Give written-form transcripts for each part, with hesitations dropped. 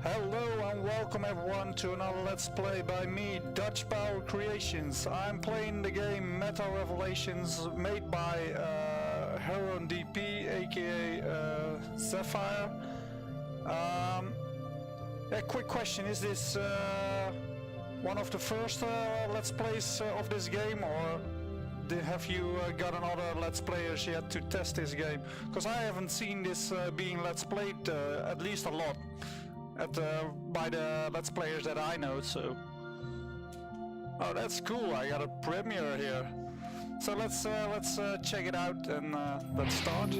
Hello and welcome everyone to another Let's Play by me, Dutch Power Creations. I'm playing the game Meta Revelations made by HeroineDP, aka Zephyr. A quick question, is this one of the first Let's Plays of this game, or have you gotten other Let's Players yet to test this game? Because I haven't seen this being Let's Played at least a lot. By the Let's Players that I know, so... Oh, that's cool, I got a premiere here. So let's check it out and let's start.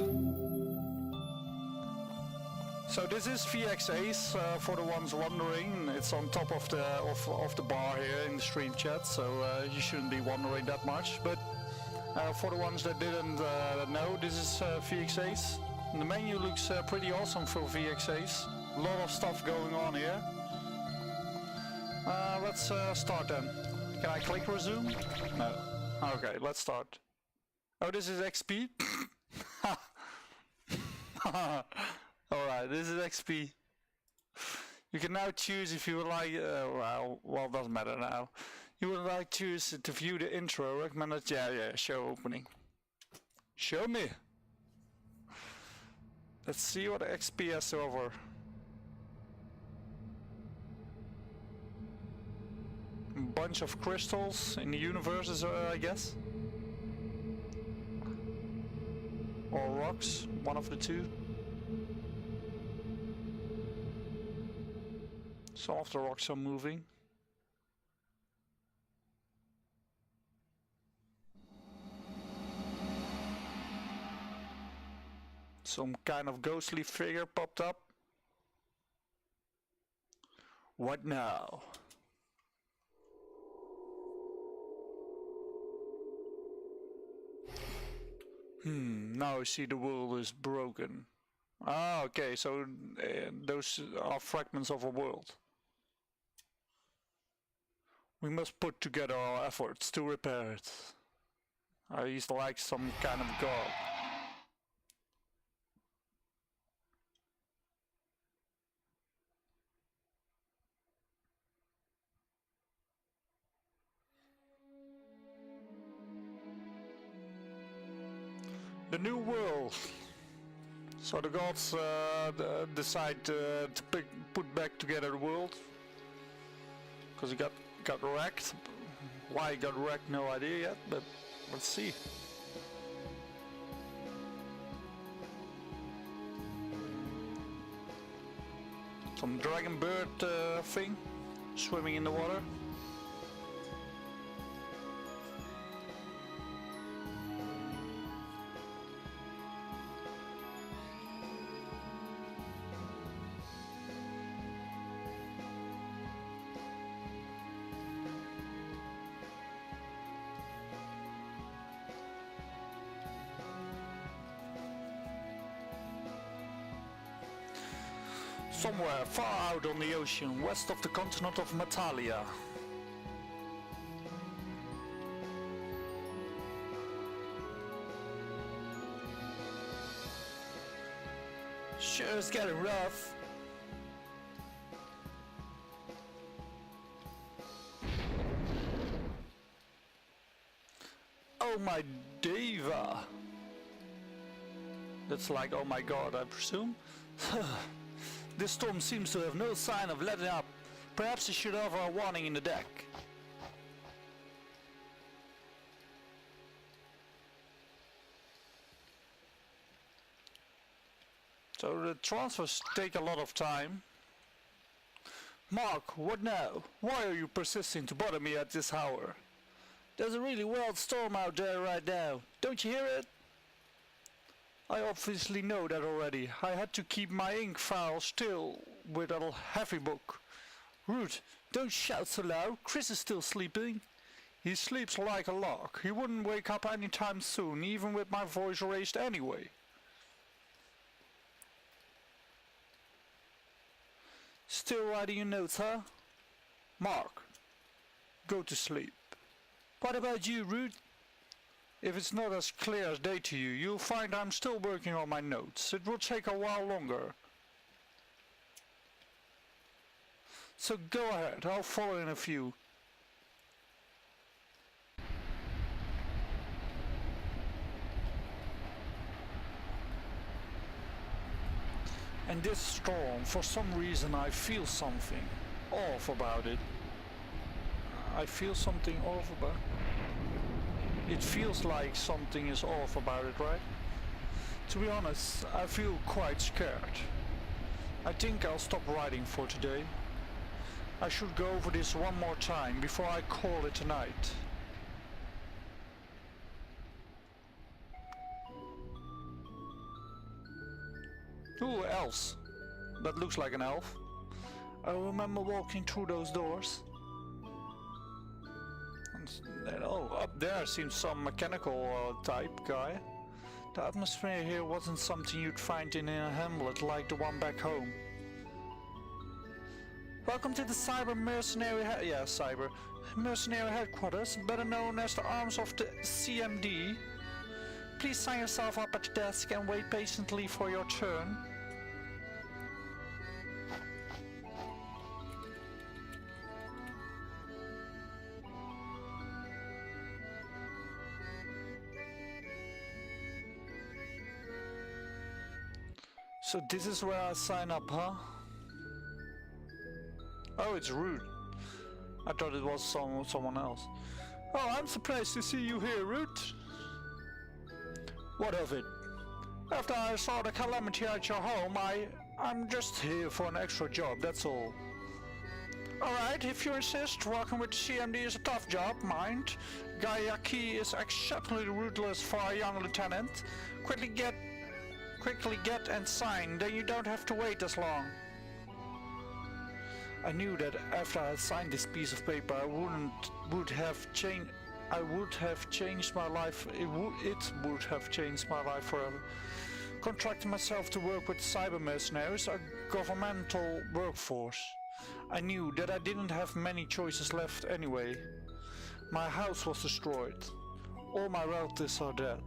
So this is VXA's, for the ones wondering. It's on top of the bar here in the stream chat, so you shouldn't be wondering that much. But for the ones that didn't know, this is VXA's. The menu looks pretty awesome for VXA's. A lot of stuff going on here. Let's start then. Can I click resume? No. Okay, let's start. Oh, this is XP? Alright, this is XP. You can now choose if you would like... well, it doesn't matter now. You would like to choose to view the intro. Recommended... Yeah, show opening. Show me! Let's see what XP has to offer. Bunch of crystals in the universes, I guess, or rocks, one of the two. Some of the rocks are moving. Some kind of ghostly figure popped up. What now? Now I see the world is broken. Ah, okay, so those are fragments of a world. We must put together our efforts to repair it. He's like some kind of god. The new world. So the gods decide to put back together the world, because he got wrecked. Why he got wrecked, no idea yet, but let's see. Some dragon bird thing swimming in the water. Somewhere far out on the ocean, west of the continent of Metalia. Sure, it's getting rough. Oh my diva. That's like, oh my god, I presume. This storm seems to have no sign of letting up. Perhaps it should offer a warning in the deck. So the transfers take a lot of time. Mark, what now? Why are you persisting to bother me at this hour? There's a really wild storm out there right now. Don't you hear it? I obviously know that already. I had to keep my ink file still with a heavy book. Rude, don't shout so loud. Chris is still sleeping. He sleeps like a lark. He wouldn't wake up anytime soon, even with my voice raised anyway. Still writing your notes, huh? Mark, go to sleep. What about you, Rude? If it's not as clear as day to you, you'll find I'm still working on my notes. It will take a while longer. So go ahead, I'll follow in a few. And this storm, for some reason I feel something off about it. I feel something off about it. It feels like something is off about it, right? To be honest, I feel quite scared. I think I'll stop riding for today. I should go over this one more time before I call it a night. Ooh, elves. That looks like an elf. I remember walking through those doors. And, oh, up there seems some mechanical type guy. The atmosphere here wasn't something you'd find in a hamlet like the one back home. Welcome to the Cyber Mercenary Mercenary Headquarters, better known as the arms of the CMD. Please sign yourself up at the desk and wait patiently for your turn. So this is where I sign up, huh? Oh, it's Root. I thought it was someone else. Oh, I'm surprised to see you here, Root. What of it? After I saw the calamity at your home, I'm just here for an extra job, that's all. Alright, if you insist, working with CMD is a tough job, mind. Gayaki is exceptionally ruthless for a young lieutenant. Quickly get and sign, then you don't have to wait as long. I knew that after I had signed this piece of paper, I would have changed my life. It would have changed my life forever. Contracting myself to work with cyber mercenaries, a governmental workforce. I knew that I didn't have many choices left anyway. My house was destroyed. All my relatives are dead.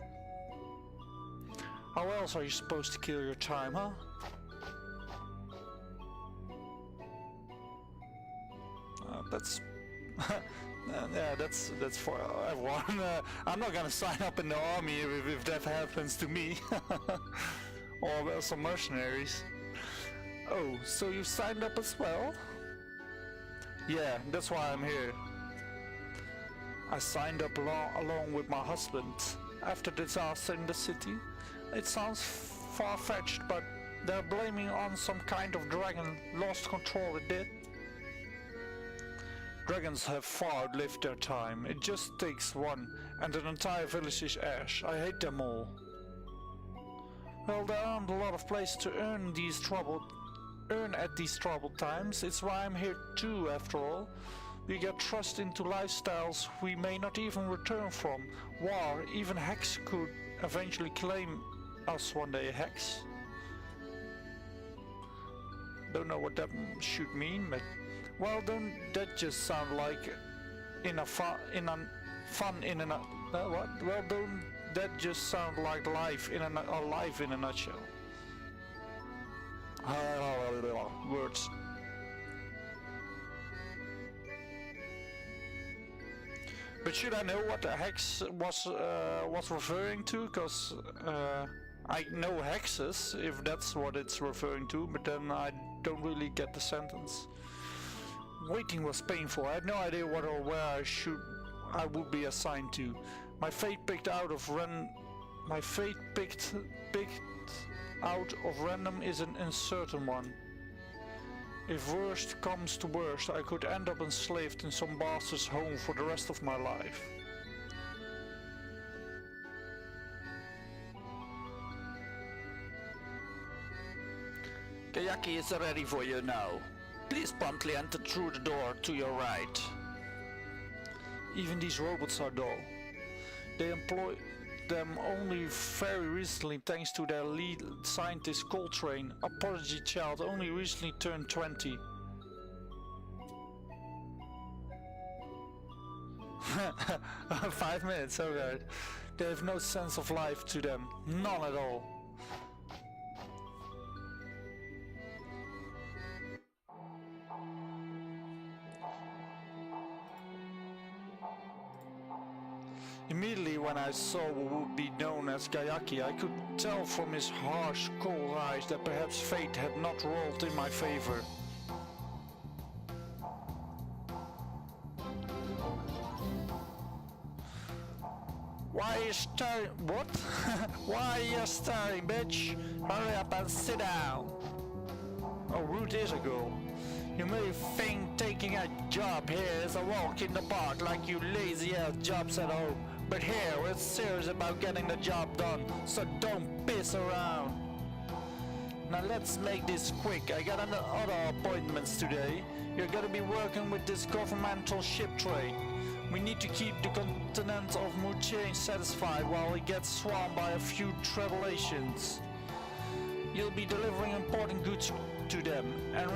How else are you supposed to kill your time, huh? That's yeah, that's for everyone. I'm not gonna sign up in the army if that happens to me. Or well, some mercenaries. Oh, so you signed up as well? Yeah, that's why I'm here. I signed up along with my husband after the disaster in the city. It sounds far-fetched, but they're blaming on some kind of dragon lost control it did. Dragons have far outlived their time. It just takes one, and an entire village is ash. I hate them all. Well, there aren't a lot of places to earn at these troubled times. It's why I'm here too, after all. We get thrust into lifestyles we may not even return from. War, even Hex could eventually claim us one day. Hex? Don't know what that should mean, but well, don't that just sound like what? Well, don't that just sound like life in a nutshell? Words. But should I know what the hex was referring to? Because I know hexes, if that's what it's referring to, but then I don't really get the sentence. Waiting was painful. I had no idea what or where I would be assigned to. My fate picked out of random is an uncertain one. If worst comes to worst, I could end up enslaved in some bastard's home for the rest of my life. Kayaki is ready for you now. Please promptly enter through the door to your right. Even these robots are dull. They employ them only very recently thanks to their lead scientist Coltrane, a prodigy child only recently turned 20. 5 minutes, alright. They have no sense of life to them, none at all. Immediately when I saw what would be known as Gayaki, I could tell from his harsh, cold eyes that perhaps fate had not rolled in my favor. Why are you staring? What? Why are you staring, bitch? Hurry up and sit down. Oh, Ruth is a girl. You may think taking a job here is a walk in the park like you lazy ass jobs at home. But here, we're serious about getting the job done, so don't piss around. Now let's make this quick. I got other appointments today. You're gonna be working with this governmental ship trade. We need to keep the continent of Murchane satisfied while it gets swamped by a few tribulations. You'll be delivering important goods to them, and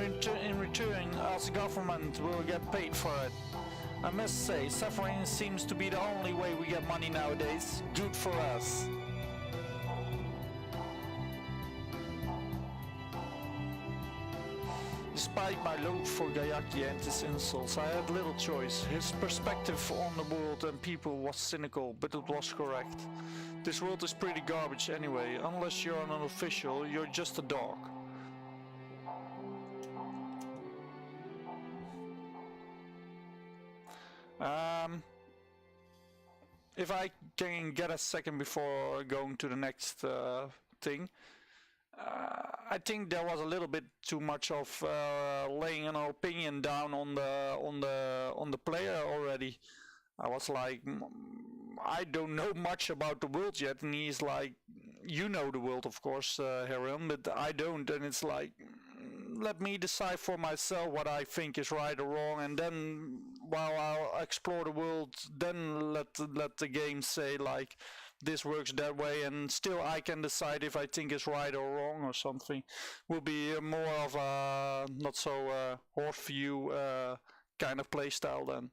in return, us government will get paid for it. I must say, suffering seems to be the only way we get money nowadays. Good for us. Despite my loathe for Gayaki and his insults, I had little choice. His perspective on the world and people was cynical, but it was correct. This world is pretty garbage anyway. Unless you're an official, you're just a dog. If I can get a second before going to the next thing. I think there was a little bit too much of laying an opinion down on the player already. I was like, I don't know much about the world yet, and he's like, you know the world, of course, Heron, but I don't, and it's like, let me decide for myself what I think is right or wrong, and then while I'll explore the world, then let the game say like, this works that way, and still I can decide if I think it's right or wrong or something. Will be more of a not so horde view kind of playstyle then.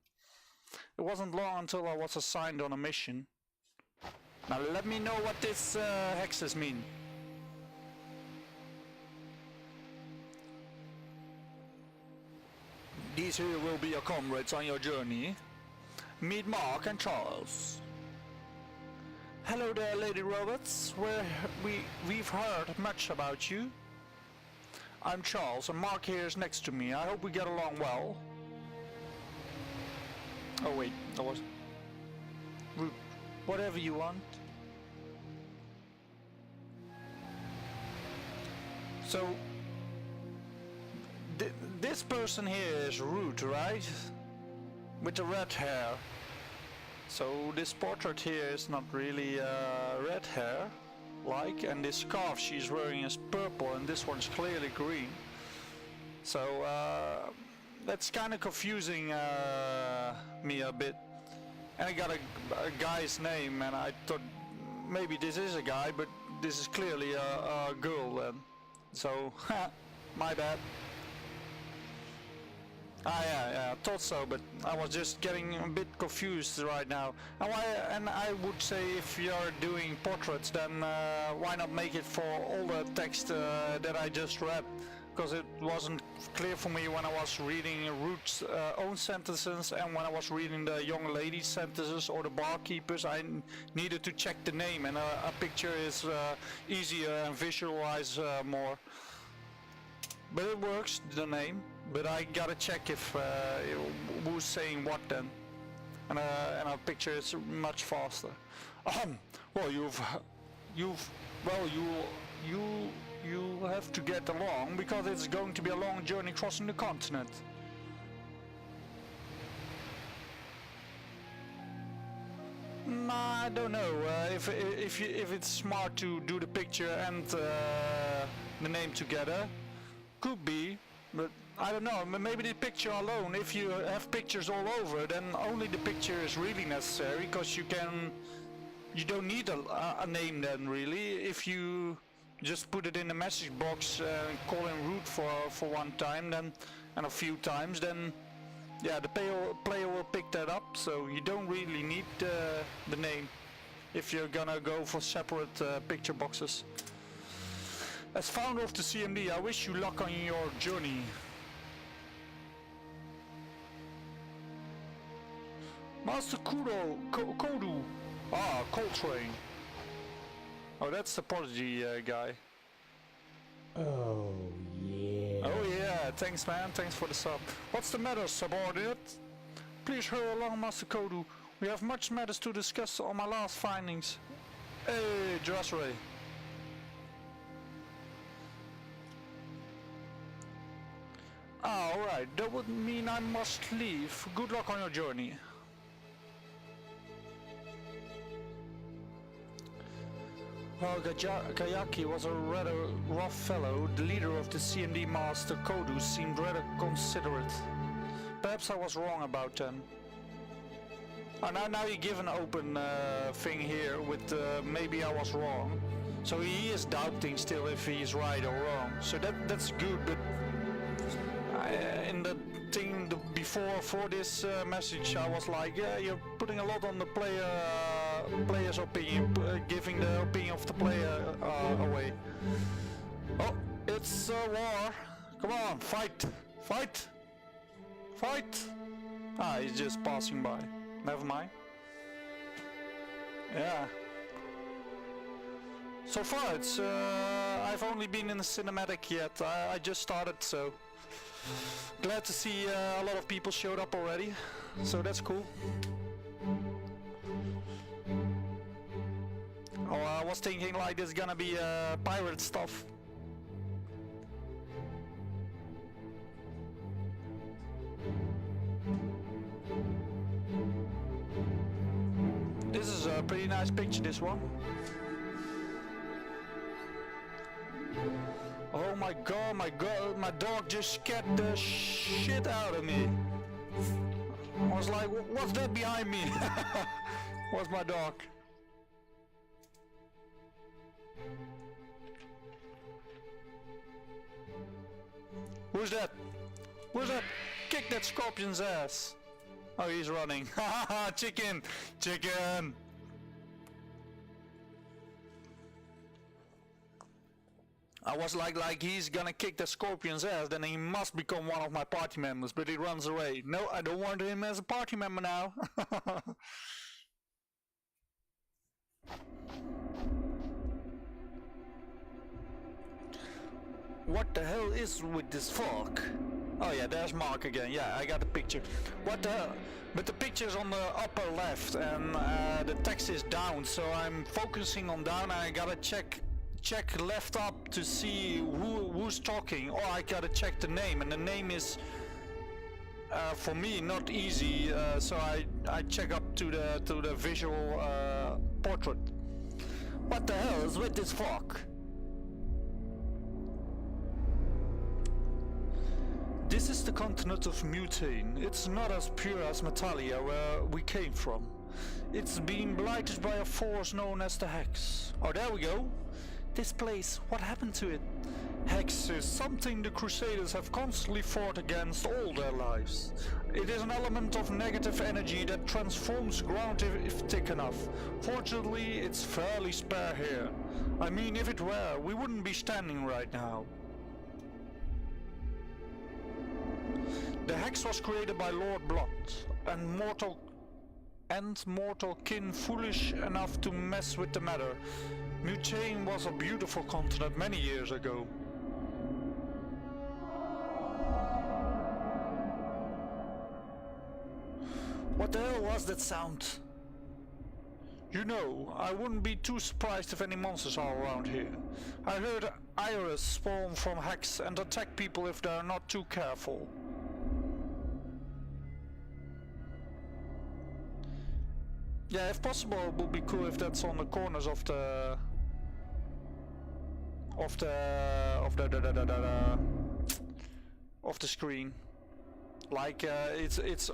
It wasn't long until I was assigned on a mission. Now let me know what this hexes mean. These here will be your comrades on your journey. Meet Mark and Charles. Hello there, Lady Robots. We've heard much about you. I'm Charles, and Mark here is next to me. I hope we get along well. Oh wait, that was... Whatever you want. So... this person here is Root, right? With the red hair. So this portrait here is not really red hair, like, and this scarf she's wearing is purple, and this one's clearly green. So that's kind of confusing me a bit. And I got a guy's name, and I thought maybe this is a guy, but this is clearly a girl then. So, my bad. Yeah, I thought so, but I was just getting a bit confused right now. And I would say if you're doing portraits, then why not make it for all the text that I just read? Because it wasn't clear for me when I was reading Root's own sentences, and when I was reading the young lady's sentences or the barkeepers, I needed to check the name, and a picture is easier and visualize more. But it works, the name. But I gotta check if who's saying what then, and a picture is much faster. Well, you have to get along because it's going to be a long journey crossing the continent. I don't know if it's smart to do the picture and the name together. Could be, but I don't know. Maybe the picture alone. If you have pictures all over, then only the picture is really necessary, because you don't need a name then really. If you just put it in the message box, call in root for one time, then and a few times, then yeah, the player will pick that up. So you don't really need the name if you're gonna go for separate picture boxes. As founder of the CMD, I wish you luck on your journey. Master Kodu, Ah, Coltrane. Oh, that's the Prodigy guy. Oh, yeah. Oh yeah, thanks man, thanks for the sub. What's the matter, subordinate? Please hurry along, Master Kodu. We have much matters to discuss on my last findings. Hey, Dressray. Alright, that would mean I must leave. Good luck on your journey. Well, Kayaki was a rather rough fellow. The leader of the CMD Master Kodu seemed rather considerate. Perhaps I was wrong about them. Oh, now you give an open thing here with maybe I was wrong. So he is doubting still if he is right or wrong. So that's good, but in the thing before for this message I was like, yeah, you're putting a lot on the player's opinion, giving the opinion of the player away. Oh, it's war. Come on, fight! Fight! Fight! Ah, he's just passing by. Never mind. Yeah. So far it's I've only been in the cinematic yet. I just started, so glad to see a lot of people showed up already. So that's cool. Oh, I was thinking like there's gonna be pirate stuff. This is a pretty nice picture, this one. Oh my god, my dog just scared the shit out of me. I was like, what's that behind me? What's my dog? Who's that? Who's that? Kick that scorpion's ass. Oh, he's running. Haha, chicken! Chicken! I was like he's gonna kick the scorpion's ass, then he must become one of my party members, but he runs away. No, I don't want him as a party member now. What the hell is with this fog? Oh yeah, there's Mark again. Yeah, I got the picture. What the hell? But the picture's on the upper left and the text is down, so I'm focusing on down and I gotta check left up to see who's talking, or I gotta check the name, and the name is for me not easy, so I check up to the visual portrait. What the hell is with this fog? This is the continent of Mutane. It's not as pure as Metalia, where we came from. It's been blighted by a force known as the Hex. Oh, there we go. This place, what happened to it? Hex is something the Crusaders have constantly fought against all their lives. It is an element of negative energy that transforms ground if thick enough. Fortunately, it's fairly spare here. I mean, if it were, we wouldn't be standing right now. The Hex was created by Lord Blood, and mortal kin foolish enough to mess with the matter. Mutane was a beautiful continent many years ago. What the hell was that sound? You know, I wouldn't be too surprised if any monsters are around here. I heard Iris spawn from Hex and attack people if they're not too careful. Yeah, if possible, it would be cool if that's on the corners of the screen. Like it's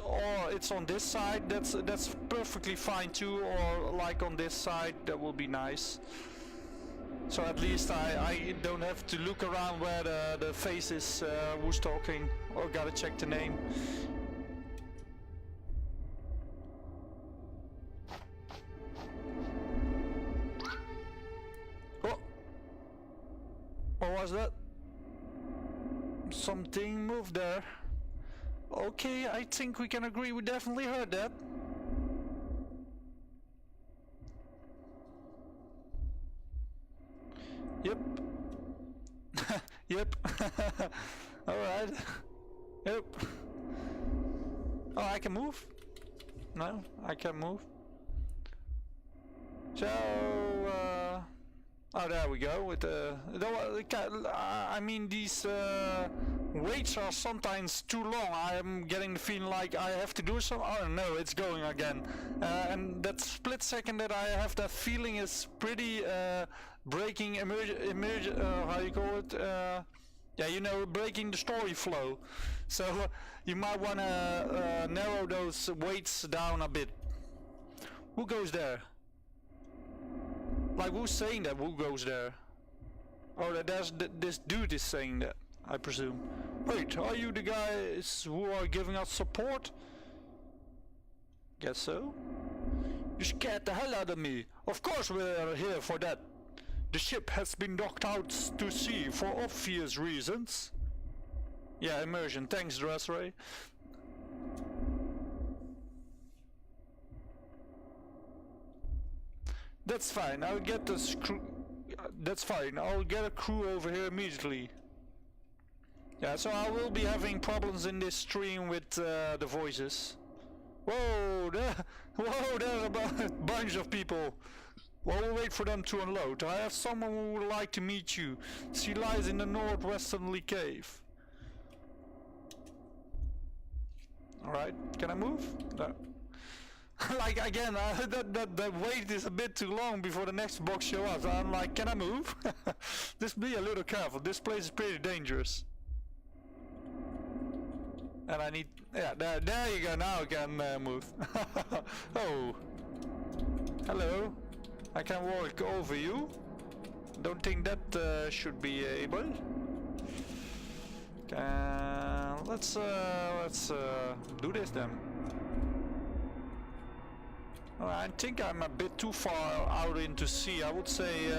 on this side. That's perfectly fine too. Or like on this side, that will be nice. So at least I don't have to look around where the face is who's talking, or gotta check the name. What was that? Something moved there. Okay, I think we can agree we definitely heard that. Yep. Yep. Alright. Yep. Oh, I can move? No, I can move. So, oh, there we go. With I mean, these waits are sometimes too long. I am getting the feeling like I have to do something. Oh no, it's going again. And that split second that I have that feeling is pretty breaking how you call it? Yeah, you know, breaking the story flow. So you might want to narrow those weights down a bit. Who goes there? Like, who's saying that? Who goes there? Oh, this dude is saying that, I presume. Wait, are you the guys who are giving us support? Guess so. You scared the hell out of me. Of course we're here for that. The ship has been docked out to sea for obvious reasons. Yeah, immersion. Thanks, Dressray. That's fine. I'll get the crew. That's fine. I'll get a crew over here immediately. Yeah, so I will be having problems in this stream with the voices. Whoa, there's a bunch of people. Well, we'll wait for them to unload. I have someone who would like to meet you. She lies in the northwesterly cave. Alright, can I move? No. Like, again, that wait is a bit too long before the next box shows up. I'm like, can I move? Just be a little careful. This place is pretty dangerous. And I need... Yeah, there you go. Now I can move. Oh. Hello. I can walk over you. Don't think that should be able. Let's do this then. I think I'm a bit too far out into sea. I would say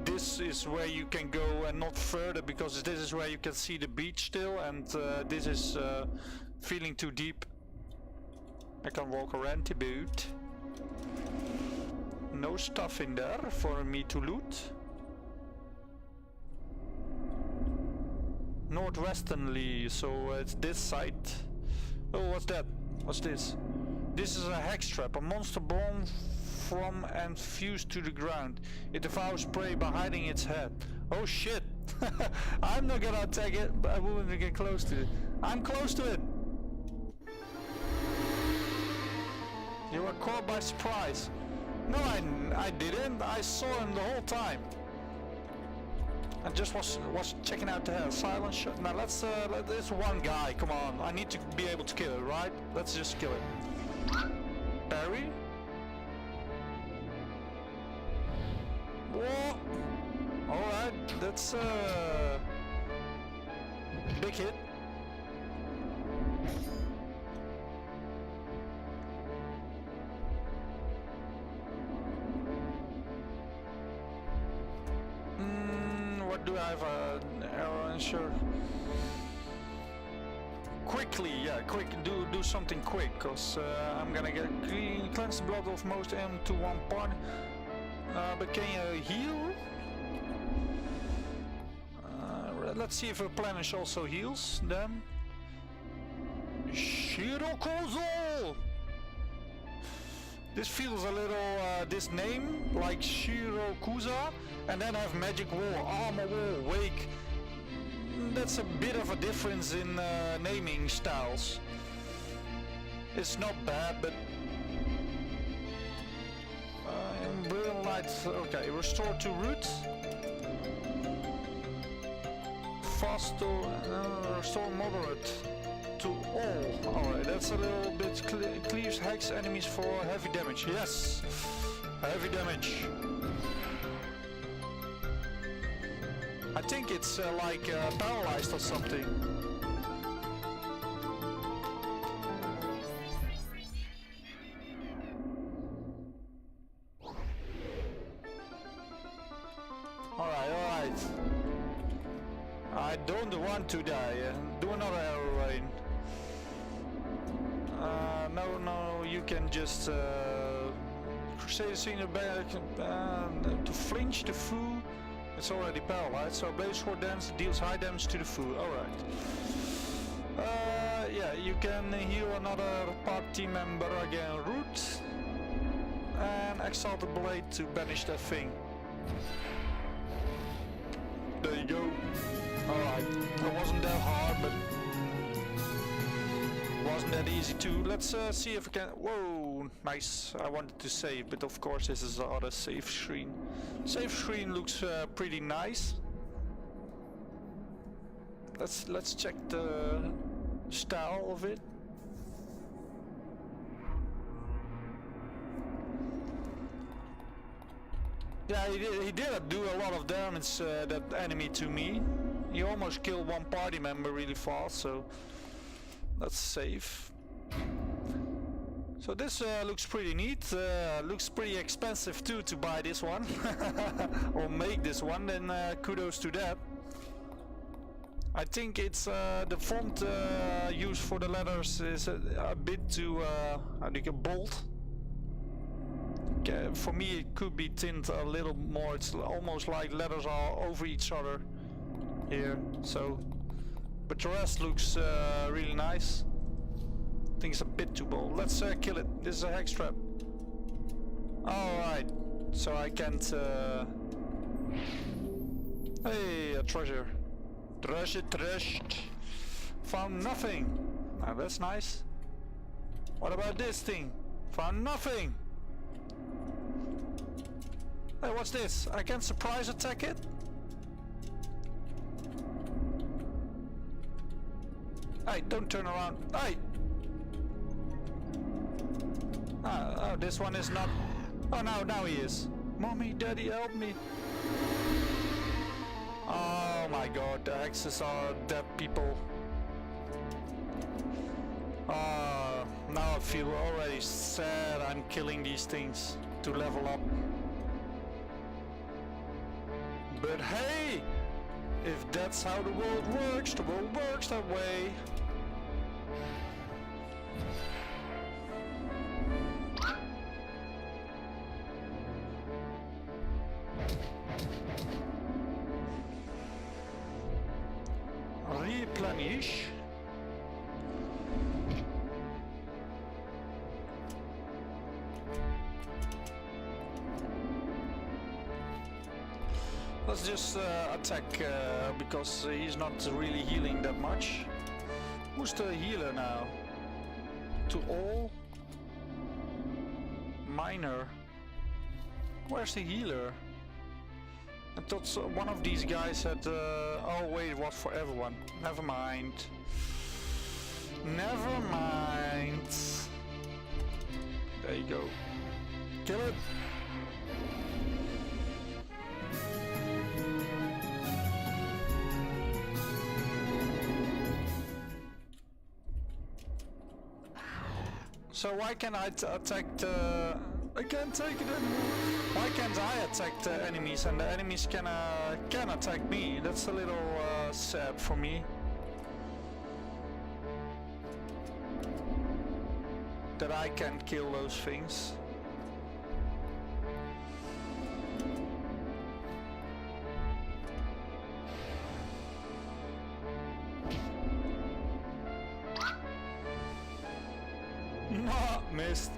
this is where you can go and not further, because this is where you can see the beach still, and this is feeling too deep. I can walk around the boat. No stuff in there for me to loot. Northwesternly, so it's this side. Oh, what's that? What's this? This is a hex trap, a monster born from and fused to the ground. It devours prey by hiding its head. Oh shit! I'm not gonna attack it, but I wouldn't get close to it. I'm close to it! You were caught by surprise. No, I didn't. I saw him the whole time. I just was checking out the head. Silent shot. Now let's this one guy. Come on, I need to be able to kill it, right? Let's just kill it. Parry. Whoa. All right, that's big hit. What do I have? An arrow and sure. Quickly, yeah, quick. Do something quick, cause I'm gonna get cleanse the blood of most M to one part. But can you heal? Let's see if replenish also heals. Then Shirokozo. This feels a little this name like Shirokuza, and then I have magic wall, armor wall, wake. That's a bit of a difference in naming styles. It's not bad, but brilliant light. Okay, restore to root. Fast to restore moderate to all. Alright, that's a little bit cleaves hex enemies for heavy damage. Yes, heavy damage. I think it's like paralyzed or something. Alright. I don't want to die. Do another heroine. No, you can just Crusader senior back to flinch the fool. It's already paralyzed, so Blaze Sword Dance deals high damage to the food. Alright. Yeah, you can heal another party member again. Root. And Exalted Blade to banish that thing. There you go. Alright. It wasn't that hard, but wasn't that easy too. Let's see if we can... Whoa, nice. I wanted to save, but of course this is the other save screen. Save screen looks pretty nice. Let's check the style of it. Yeah, he did do a lot of damage, that enemy, to me. He almost killed one party member really fast, so let's save. So this looks pretty neat. Looks pretty expensive too to buy this one or make this one. Then kudos to that. I think it's the font used for the letters is a bit too I think bold. For me, it could be tinted a little more. It's almost like letters are over each other here. So, but the rest looks really nice. I think it's a bit too bold. Let's kill it. This is a hex trap. Alright, so I can't... Hey, a treasure. Treasure. Found nothing. Now that's nice. What about this thing? Found nothing. Hey, what's this? I can surprise attack it? Hey, don't turn around. Hey! Oh, this one is not... Oh, now he is. Mommy, Daddy, help me. Oh my god, the hexes are dead people. Now I feel already sad I'm killing these things to level up. But hey, if that's how the world works that way. Replenish. Let's just attack because he's not really healing that much. Who's the healer now? To all? Minor. Where's the healer? I thought one of these guys had... oh wait, it was for everyone. Never mind. Never mind. There you go. Kill it. So why can't I attack the... I can't take it anymore. Why can't I attack the enemies and the enemies can attack me? That's a little sad for me. That I can't kill those things. No, missed.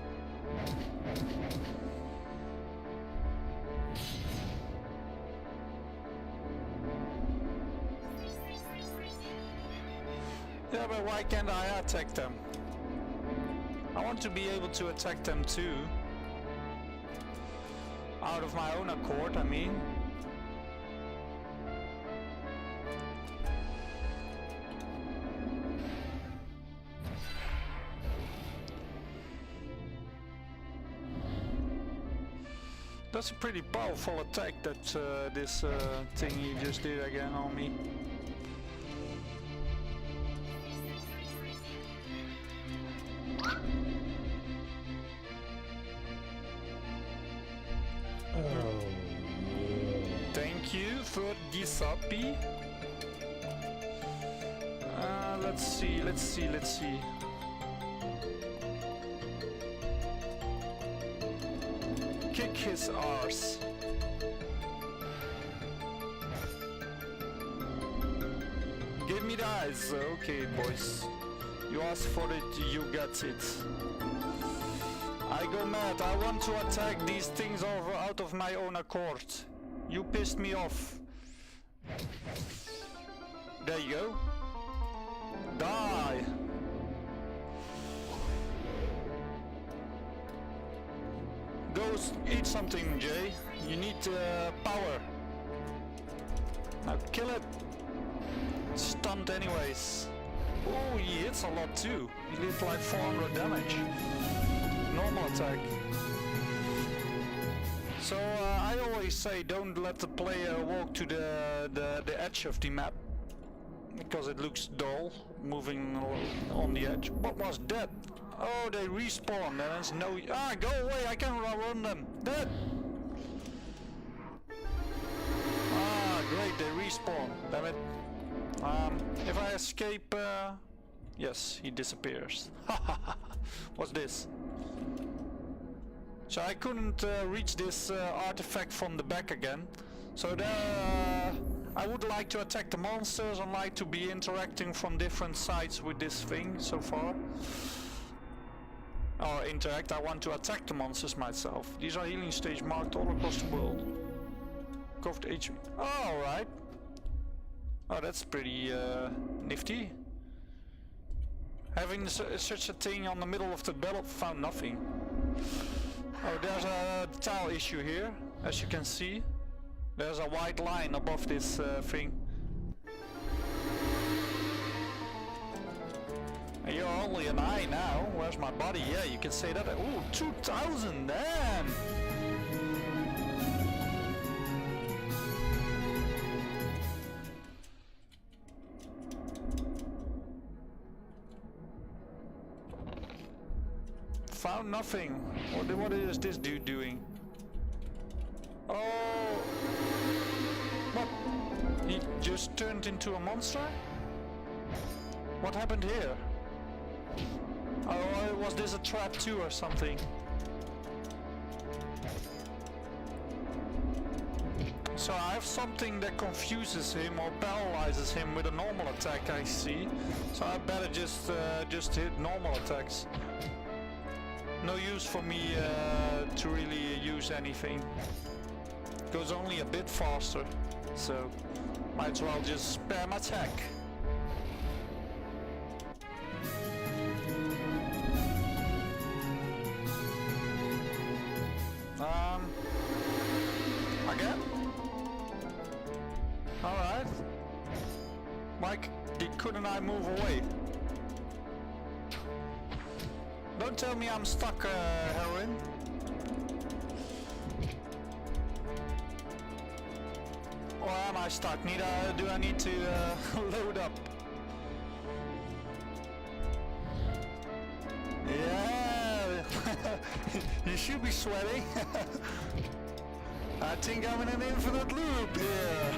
Yeah, but why can't I attack them? I want to be able to attack them too. Out of my own accord, I mean. That's a pretty powerful attack that this thingy just did again on me. Oh, yeah. Thank you for this happy. Let's see. Kick his arse. me the eyes. Okay, boys. You asked for it, you got it. I go mad. I want to attack these things out of my own accord. You pissed me off. There you go. Die. Go eat something, Jay. You need power. Now kill it. Stunned anyways. Oh, he hits a lot too. He did like 400 damage. Normal attack. So I always say don't let the player walk to the edge of the map. Because it looks dull, moving on the edge. What was that? Oh, they respawn. There's no... Ah, go away! I can't run them. Dead! Ah, great, they respawn. Damn it. If I escape... yes, he disappears. What's this? So I couldn't reach this artifact from the back again. So there... I would like to attack the monsters and like to be interacting from different sides with this thing so far. Or interact, I want to attack the monsters myself. These are healing stage marked all across the world. Covered HP. Oh, alright. Oh, that's pretty nifty. Having such a thing on the middle of the battle, found nothing. Oh, there's a tile issue here, as you can see. There's a white line above this thing. And you're only an eye now. Where's my body? Yeah, you can say that. Ooh, 2,000, damn! Found nothing. What is this dude doing? Oh! What? He just turned into a monster? What happened here? Oh, was this a trap too or something? So I have something that confuses him or paralyzes him with a normal attack, I see. So I better just hit normal attacks. No use for me to really use anything. Goes only a bit faster, so might as well just spam attack. Again? Alright. Why couldn't I move away? Don't tell me I'm stuck, Heroine. Or am I stuck? Do I need to load up? Yeah! You should be sweating. I think I'm in an infinite loop here.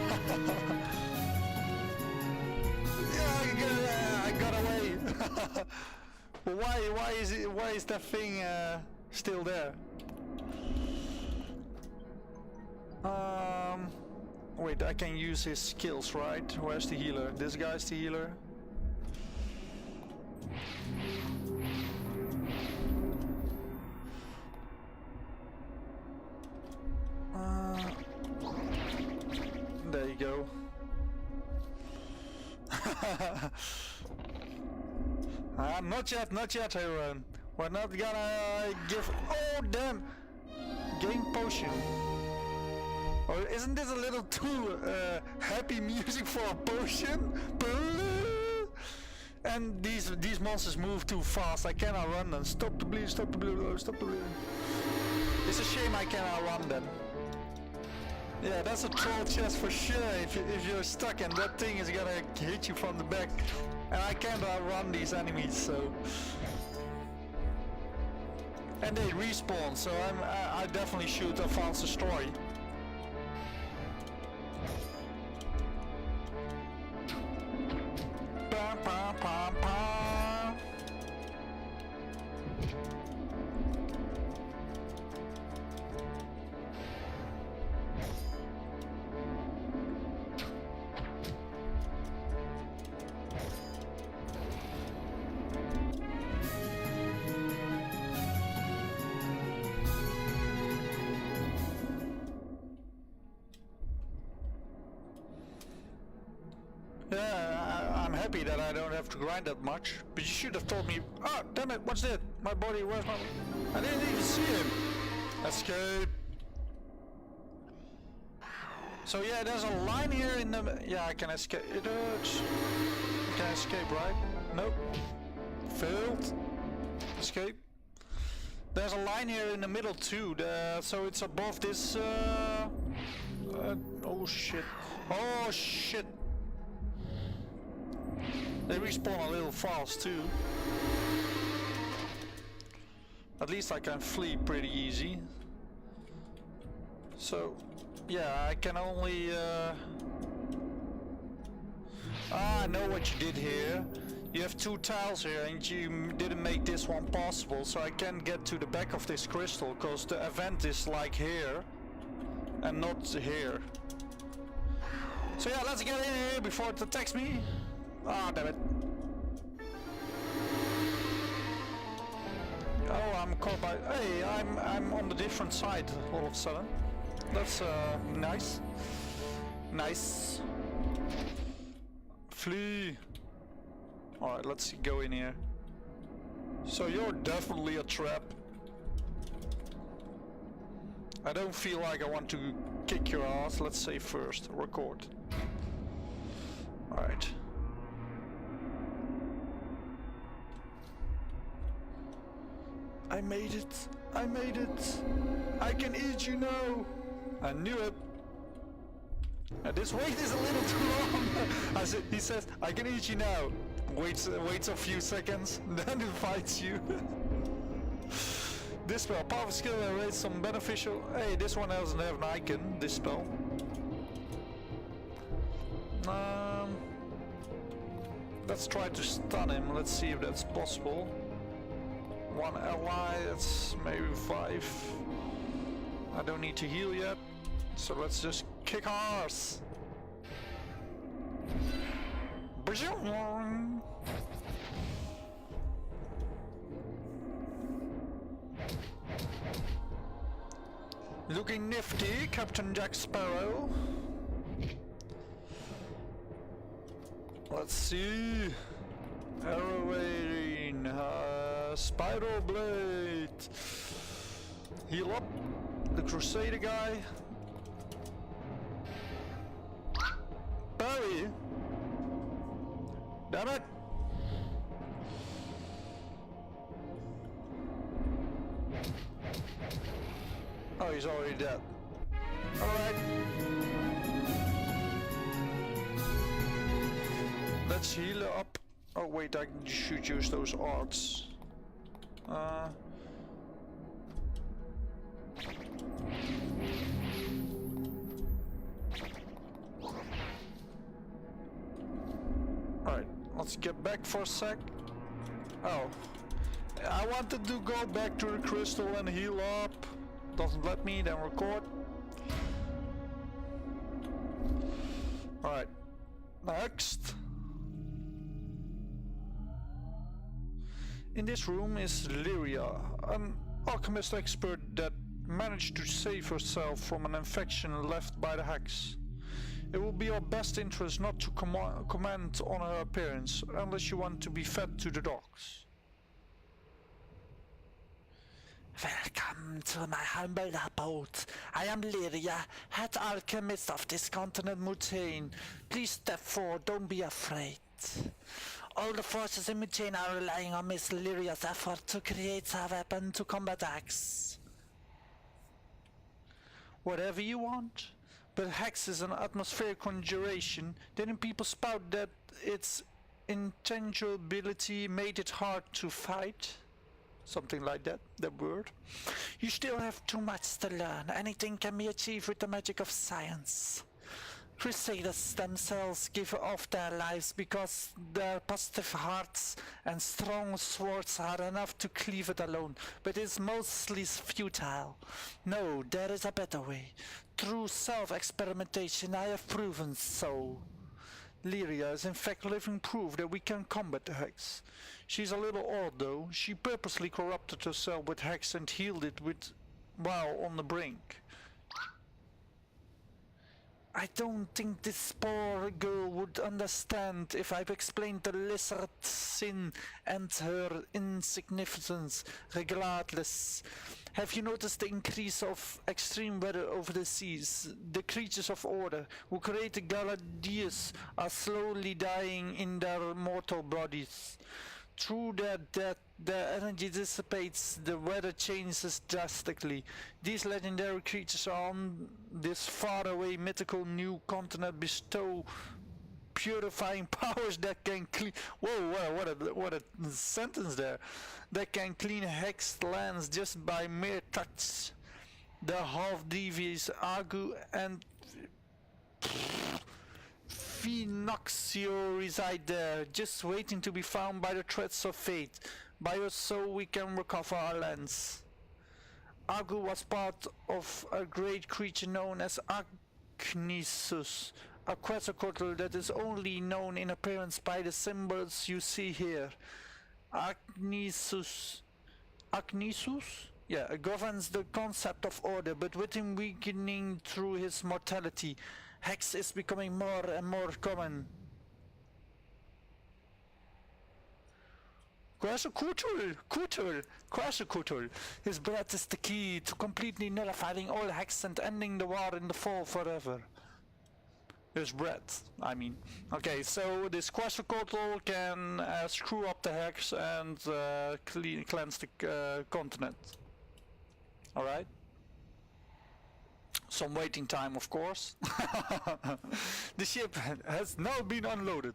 Yeah, I got away. Why is that thing still there? Wait, I can use his skills, right? Where's the healer? This guy's the healer. There you go. Not yet, Heroine. We're not gonna give... Oh, damn! Game potion. Or isn't this a little too happy music for a potion? And these monsters move too fast. I cannot run them. Stop the bleed, stop the bleed, stop the bleed. It's a shame I cannot run them. Yeah, that's a troll chest for sure. If you're stuck and that thing is gonna hit you from the back. And I can't outrun these enemies, so... And they respawn, so I definitely should advance destroy. Pam, pam, pam, pam. happy that I don't have to grind that much. But you should have told me. Ah, damn it! What's that? My body. Where's my? I didn't even see him. Escape. So yeah, there's a line here in the. Yeah, I can escape. It hurts. I can escape, right? Nope. Failed. Escape. There's a line here in the middle too. So it's above this. Oh shit. Oh shit. They respawn a little fast too. At least I can flee pretty easy. So, yeah, I can only... I know what you did here. You have two tiles here and you didn't make this one possible, so I can't get to the back of this crystal because the event is like here and not here. So yeah, let's get in here before it attacks me. Ah, damn it. Oh, I'm caught by... Hey, I'm on the different side all of a sudden. That's nice. Nice. Flee. Alright, let's go in here. So you're definitely a trap. I don't feel like I want to kick your ass. Let's say first, record. Alright. I made it! I made it! I can eat you now! I knew it! This wait is a little too long! He says, I can eat you now! Waits a few seconds, then he fights you. This spell, powerful skill and raise some beneficial... Hey, this one doesn't have an icon, this spell. Let's try to stun him, let's see if that's possible. One ally, that's maybe 5. I don't need to heal yet, so let's just kick arse. Looking nifty, Captain Jack Sparrow. Let's see. Heroine, Spiral Blade. Heal up the Crusader guy. Barry. Damn it. Oh, he's already dead. Alright. Let's heal up. Oh wait, I should use those arts. Alright, let's get back for a sec. Oh. I wanted to go back to the crystal and heal up. Doesn't let me, then record. Alright. Next. In this room is Leiria, an alchemist expert that managed to save herself from an infection left by the Hex. It will be our best interest not to comment on her appearance, unless you want to be fed to the dogs. Welcome to my humble abode. I am Leiria, head alchemist of this continent Mutane. Please step forward, don't be afraid. All the forces in Mutane are relying on Miss Leiria's effort to create a weapon to combat Hex. Whatever you want. But Hex is an atmospheric conjuration. Didn't people spout that its intangibility made it hard to fight? Something like that, that word. You still have too much to learn. Anything can be achieved with the magic of science. Crusaders themselves give off their lives because their positive hearts and strong swords are enough to cleave it alone, but it's mostly futile. No, there is a better way. Through self-experimentation I have proven so. Leiria is in fact living proof that we can combat the Hex. She's a little odd though. She purposely corrupted herself with Hex and healed it while on the brink. I don't think this poor girl would understand if I've explained the lizard sin and her insignificance. Regardless, have you noticed the increase of extreme weather over the seas? The creatures of order who created Galadius are slowly dying in their mortal bodies. Through their death, their energy dissipates, the weather changes drastically. These legendary creatures on this faraway mythical new continent bestow purifying powers that can clean... Whoa, what a sentence there. That can clean hexed lands just by mere touch. The half-devious Agu and Phenoxio reside there, just waiting to be found by the threads of fate, by us so we can recover our lands. Agu was part of a great creature known as Agnisus, a quetzalcoatl that is only known in appearance by the symbols you see here. Agnisus? Yeah, governs the concept of order, but with him weakening through his mortality, Hex is becoming more and more common. Quetzalcoatl. His breath is the key to completely nullifying all Hex and ending the war in the fall forever. His breath, I mean. Okay, so this Quetzalcoatl can screw up the Hex and cleanse the continent. Alright? Some waiting time, of course. The ship has now been unloaded.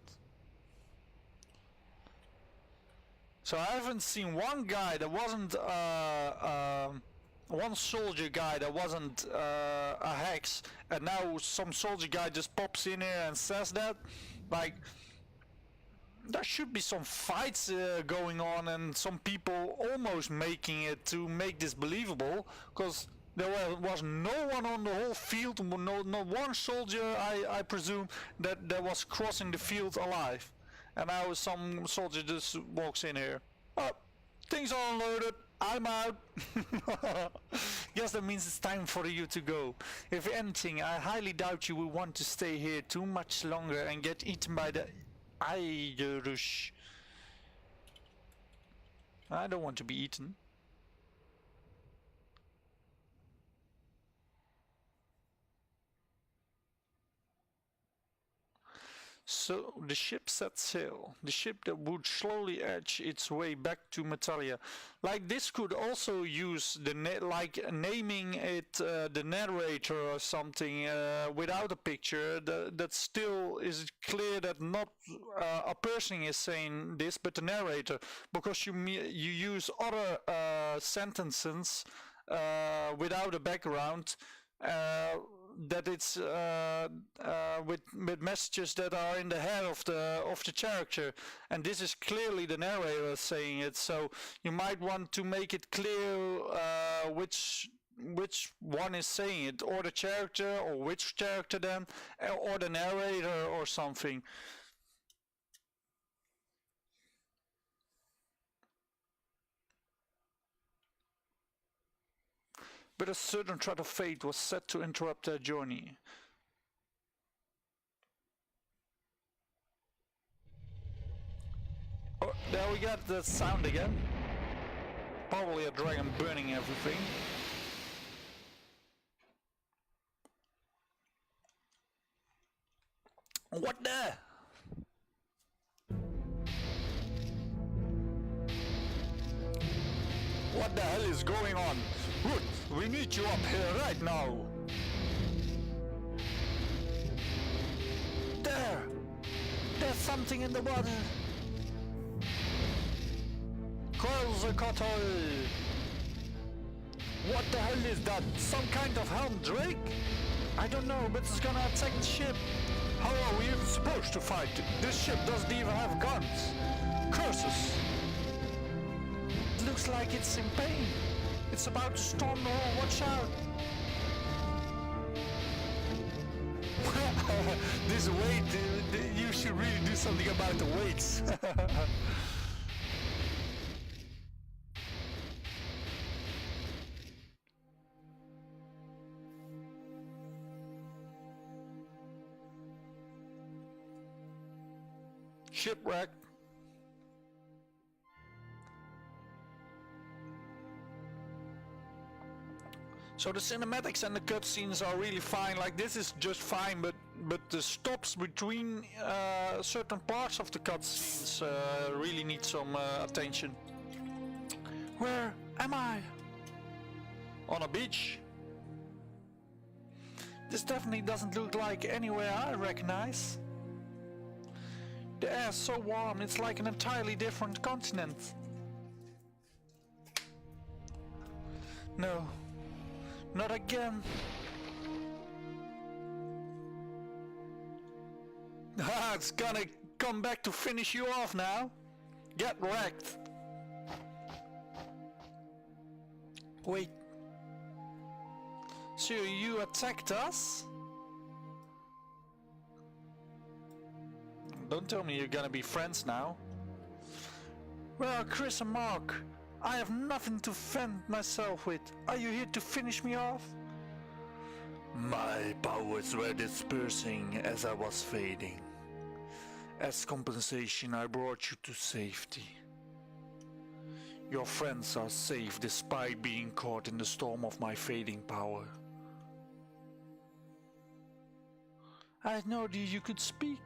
So I haven't seen one guy that wasn't one soldier guy that wasn't a Hex, and now some soldier guy just pops in here and says that. Like, there should be some fights going on and some people almost making it to make this believable, because there was no one on the whole field, no one soldier, I presume, that was crossing the field alive. And now some soldier just walks in here. Oh, things are unloaded, I'm out. Guess that means it's time for you to go. If anything, I highly doubt you will want to stay here too much longer and get eaten by the Irish. I don't want to be eaten. So the ship set sail, the ship that would slowly edge its way back to Metalia. Like, this could also use the naming it the narrator or something without a picture. That still is clear that not a person is saying this, but the narrator, because you use other sentences without a background. That it's with messages that are in the head of the character, and this is clearly the narrator saying it. So you might want to make it clear which one is saying it, or the character, or which character then, or the narrator, or something. But a certain threat of fate was set to interrupt their journey. Oh, there we got the sound again. Probably a dragon burning everything. What the? What the hell is going on? Root, we need you up here right now. There's something in the water. Quetzalcoatl. What the hell is that? Some kind of helm drake? I don't know, but it's gonna attack the ship. How are we even supposed to fight? This ship doesn't even have guns. Curses. It looks like it's in pain. It's about to storm the hall, watch out! This weight, you should really do something about the weights. Shipwreck. So the cinematics and the cutscenes are really fine. Like this is just fine, but the stops between certain parts of the cutscenes really need some attention. Where am I? On a beach. This definitely doesn't look like anywhere I recognize. The air's so warm, it's like an entirely different continent. No, not again. Ah, it's gonna come back to finish you off now. Get wrecked. Wait. So you attacked us? Don't tell me you're gonna be friends now. Well, Chris and Mark, I have nothing to fend myself with. Are you here to finish me off? My powers were dispersing as I was fading. As compensation, I brought you to safety. Your friends are safe despite being caught in the storm of my fading power. I had no idea you could speak.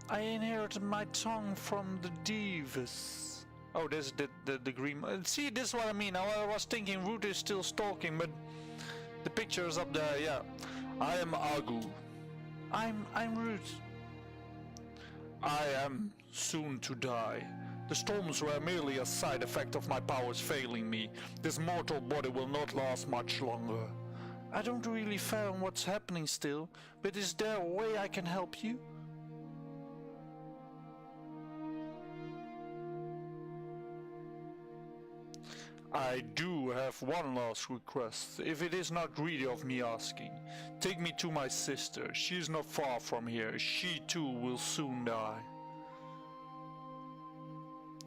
I inherited my tongue from the Divas. Oh, this is the green... See, this is what I mean. I was thinking Root is still stalking, but the picture is up there, yeah. I am Agu. I'm Root. I am soon to die. The storms were merely a side effect of my powers failing me. This mortal body will not last much longer. I don't really fathom what's happening still, but is there a way I can help you? I do have one last request, if it is not greedy of me asking. Take me to my sister. She is not far from here. She too will soon die.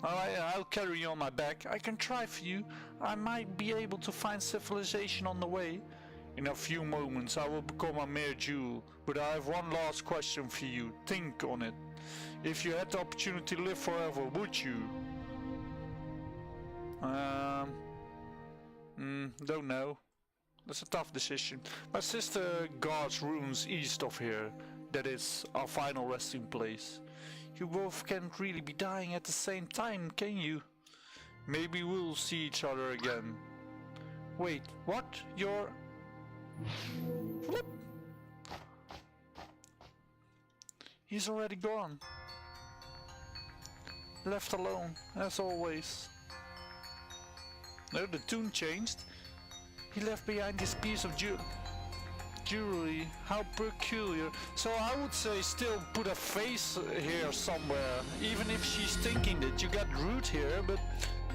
Alright, I'll carry you on my back. I can try for you. I might be able to find civilization on the way. In a few moments I will become a mere Jew, but I have one last question for you. Think on it. If you had the opportunity to live forever, would you? Don't know. That's a tough decision. My sister guards ruins east of here. That is our final resting place. You both can't really be dying at the same time, can you? Maybe we'll see each other again. Wait, what? You're... Flip. He's already gone. Left alone, as always. No, the tune changed. He left behind this piece of jewelry. How peculiar. So I would say still put a face here somewhere. Even if she's thinking that you got Root here, but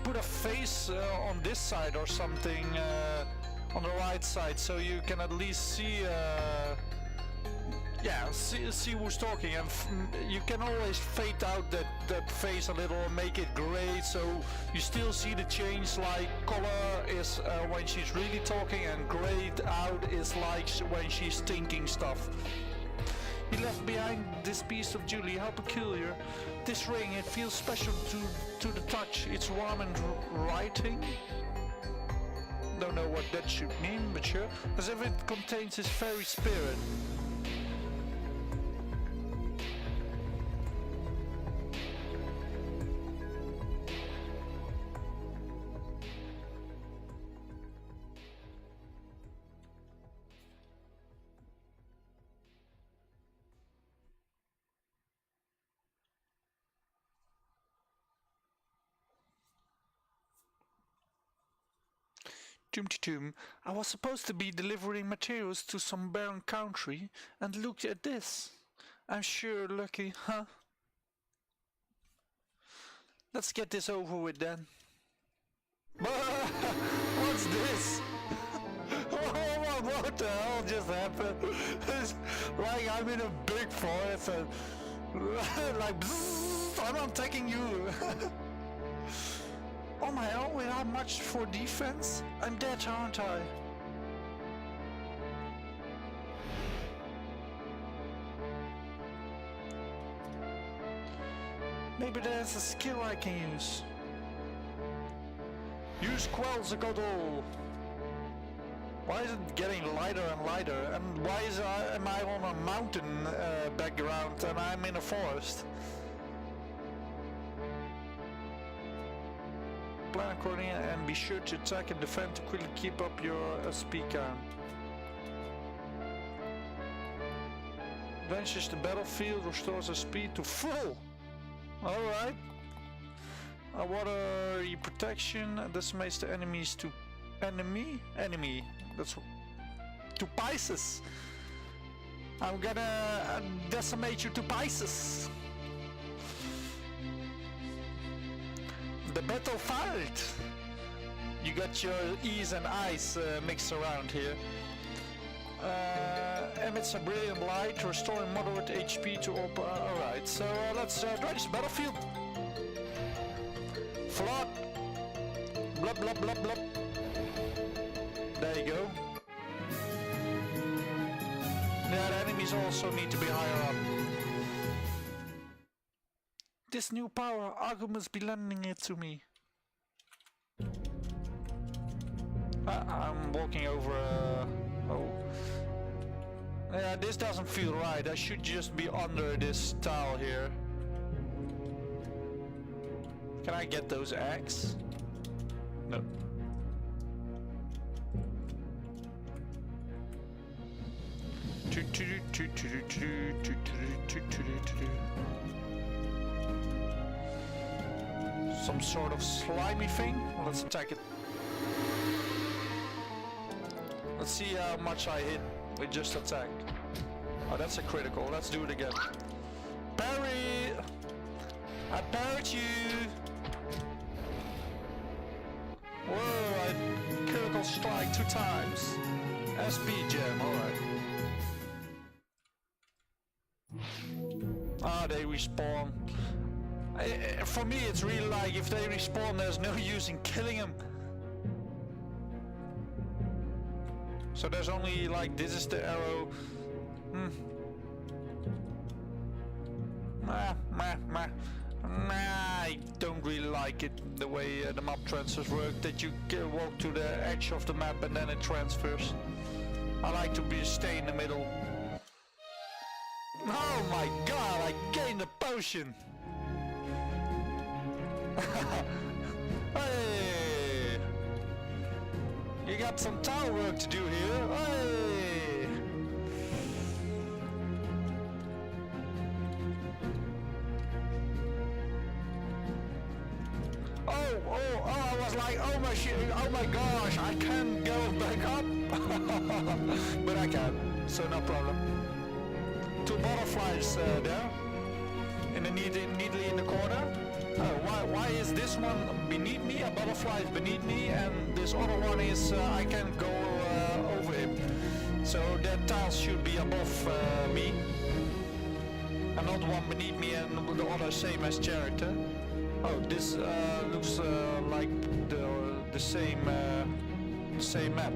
put a face on this side or something on the right side, so you can at least see see who's talking, and you can always fade out that face a little and make it gray, so you still see the change. Like color is when she's really talking, and grayed out is like when she's thinking stuff. He left behind this piece of jewelry. How peculiar. This ring, it feels special to the touch. It's warm and writing. Don't know what that should mean, but sure. As if it contains his fairy spirit. I was supposed to be delivering materials to some barren country, and look at this. I'm sure lucky, huh? Let's get this over with then. What's this? What the hell just happened? It's like I'm in a big forest and like bzzz, I'm attacking you. Oh my own, without much for defense? I'm dead, aren't I? Maybe there's a skill I can use. Use Quetzalcoatl. Why is it getting lighter and lighter? And why am I on a mountain background and I'm in a forest? Plan accordingly and be sure to attack and defend to quickly keep up your SP count. Advances the battlefield, restores the speed to full. Alright. Water protection decimates the enemies to enemy. That's to pieces. I'm gonna decimate you to pieces. The battlefield. You got your E's and I's mixed around here. Emits a brilliant light, restoring moderate HP to all. Alright, so let's try this battlefield. Flood. Blub blub blub blub. There you go. Yeah, the enemies also need to be higher up. This new power, Argo must be lending it to me. I'm walking over oh. Yeah, this doesn't feel right. I should just be under this tile here. Can I get those eggs? No. Some sort of slimy thing? Let's attack it. Let's see how much I hit with just attack. Oh, that's a critical. Let's do it again. Parry! I parried you! Whoa, I critical strike 2 times. SP gem, alright. Ah, they respawn. For me, it's really like if they respawn, there's no use in killing them. So there's only like, this is the arrow. I don't really like it, the way the map transfers work, that you walk to the edge of the map and then it transfers. I like to stay in the middle. Oh my god, I gained a potion! Hey! You got some tower work to do here. Hey! Oh, I was like, oh my shit, oh my gosh, I can't go back up. But I can, so no problem. 2 butterflies there, in the neatly in the corner. Oh, why is this one beneath me? A butterfly is beneath me, and this other one is I can go over him. So that tile should be above me. Another one beneath me, and the other same as character. Oh, this looks like the same map.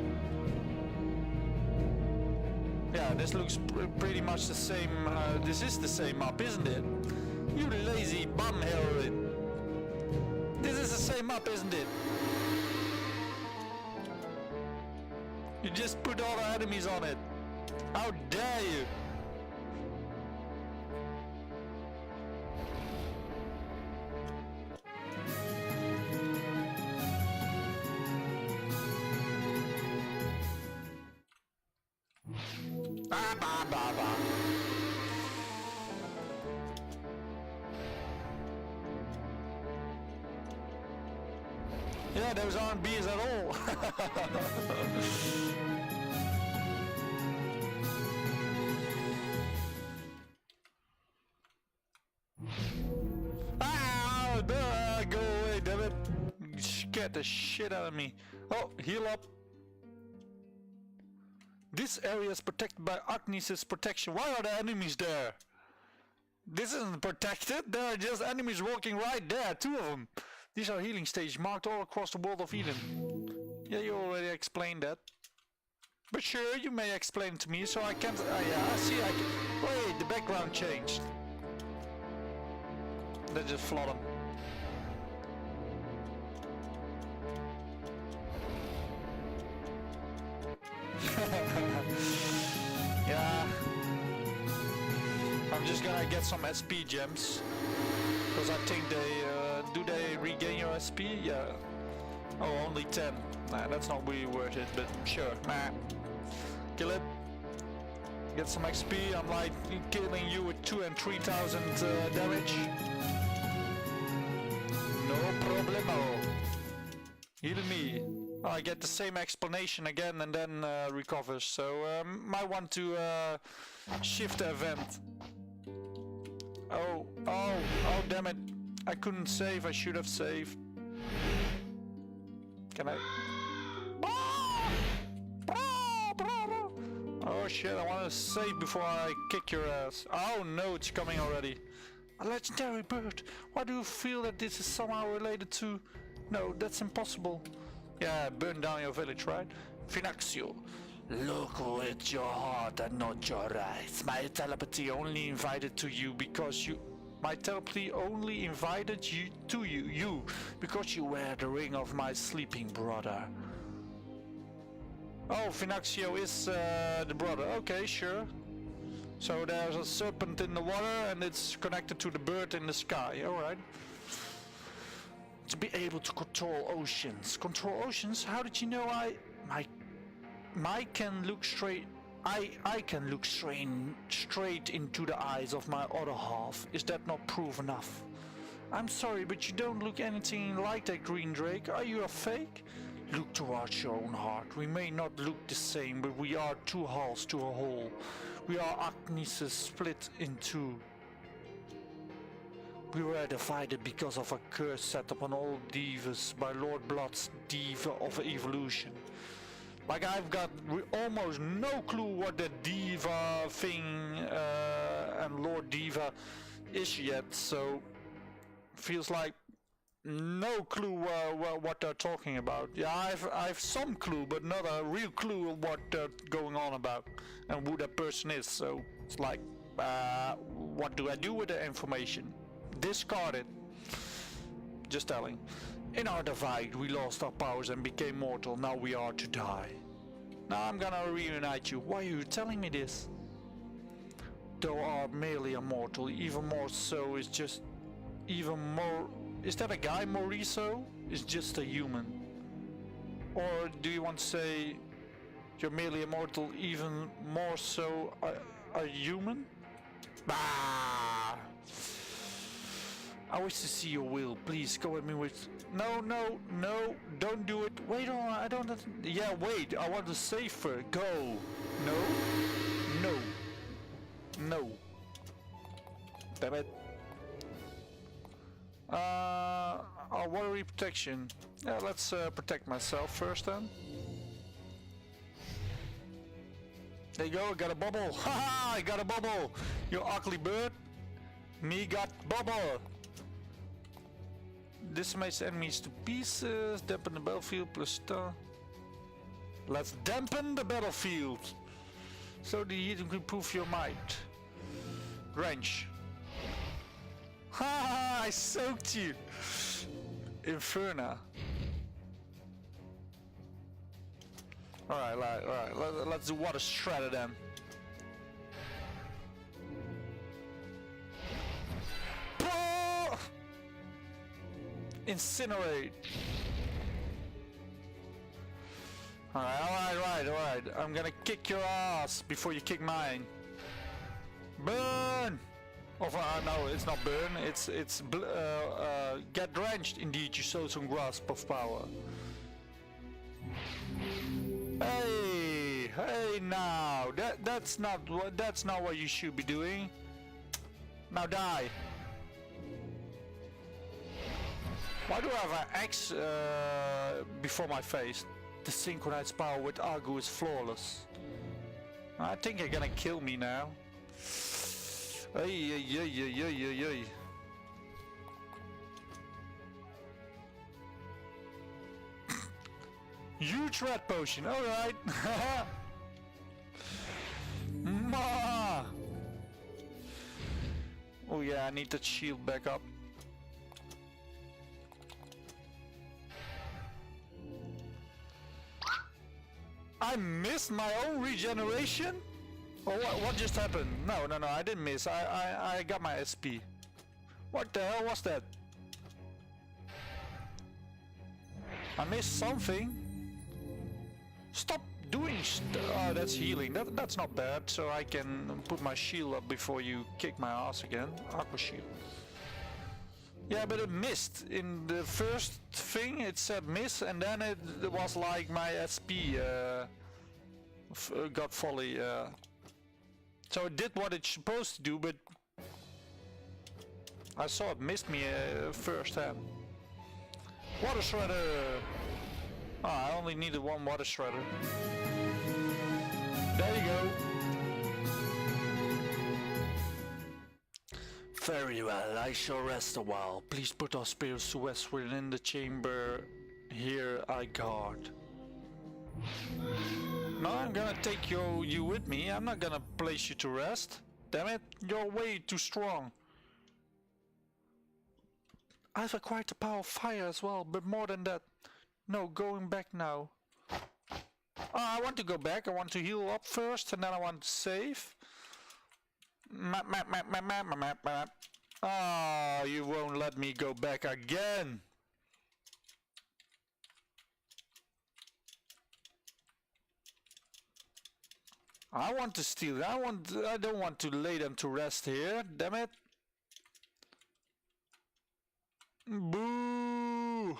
Yeah, this looks pretty much the same. This is the same map, isn't it? You lazy bum heroine. This is the same map, isn't it? You just put all the enemies on it. How dare you? Yeah, those aren't beers at all. Go away, damn it. You scared the shit out of me. Oh, heal up. This area is protected by Agnes' protection. Why are the enemies there? This isn't protected. There are just enemies walking right there, 2 of them. These are healing stages marked all across the world of Eden. Yeah, you already explained that. But sure, you may explain it to me, so I can't... yeah, I see, I can... Wait, the background changed. Then just flood them. Yeah. I'm just gonna get some SP gems. Because I think they... do they regain your SP? Yeah. Oh, only 10. Nah, that's not really worth it, but sure. Nah. Kill it. Get some XP. I'm like killing you with 2,000 and 3,000 damage. No problemo. Heal me. Oh, I get the same explanation again and then recovers. So might want to shift the event. Oh, damn it. I couldn't save. I should have saved. Can I? Oh shit, I want to save before I kick your ass. Oh no, it's coming already. A legendary bird. Why do you feel that this is somehow related to... No, that's impossible. Yeah, burn down your village, right? Finaxio. Look with your heart and not your eyes. My telepathy only invited to you because you... My telepathy only invited you to you because you wear the ring of my sleeping brother. Oh, Finaxio is the brother. Okay, sure. So there's a serpent in the water and it's connected to the bird in the sky. Alright. To be able to control oceans. Control oceans? How did you know I can look straight... I can look straight into the eyes of my other half. Is that not proof enough? I'm sorry, but you don't look anything like that green drake. Are you a fake? Look towards your own heart. We may not look the same, but we are two halves to a whole. We are Agnesis split in two. We were divided because of a curse set upon all divas by Lord Blood's diva of evolution. Like I've got almost no clue what the diva thing and Lord Diva is yet, so feels like no clue what they're talking about. Yeah, I've some clue, but not a real clue of what they're going on about and who that person is. So it's like, what do I do with the information? Discard it. Just telling. In our divide, we lost our powers and became mortal. Now we are to die. Now I'm gonna reunite you. Why are you telling me this? Though are merely immortal, even more so is just... Even more... Is that a guy, Mauricio? Is just a human? Or do you want to say... You're merely immortal, even more so a human? Bah! I wish to see your will. Please go at me with... No, don't do it. Wait on, I don't... Yeah, wait, I want to save her. Go. No. Damn it. Our watery protection. Yeah, let's protect myself first then. There you go, I got a bubble. Haha, I got a bubble. You ugly bird. Me got bubble. Decimates enemies to pieces. Dampen the battlefield plus star. Let's dampen the battlefield. So the heat can improve your might. Range. Haha, I soaked you. Inferna. Alright, let's do water shredder then. Incinerate. Alright. I'm gonna kick your ass before you kick mine. Burn! Or no, it's not burn. It's get drenched. Indeed, you show some grasp of power. Hey, now that's not what you should be doing. Now die. Why do I have an X before my face? The synchronized power with Argu is flawless. I think you're gonna kill me now. Ay. Huge red potion, alright. Ma! Oh yeah, I need that shield back up. I missed my own regeneration? Or what just happened? No, I didn't miss. I got my SP. What the hell was that? I missed something. Stop doing oh, that's healing. That's not bad. So I can put my shield up before you kick my ass again. Aqua shield. Yeah, but it missed. In the first thing it said miss, and then it was like my SP got fully. So it did what it's supposed to do, but I saw it missed me first hand. Water shredder! Oh, I only needed one water shredder. There you go. Very well, I shall rest a while. Please put our spirits to rest within the chamber. Here I guard. No, I'm gonna take you with me. I'm not gonna place you to rest. Damn it, you're way too strong. I've acquired the power of fire as well, but more than that. No, going back now. I want to go back. I want to heal up first, and then I want to save. Map. Ah, you won't let me go back again. I want to steal. I don't want to lay them to rest here. Damn it. Boo!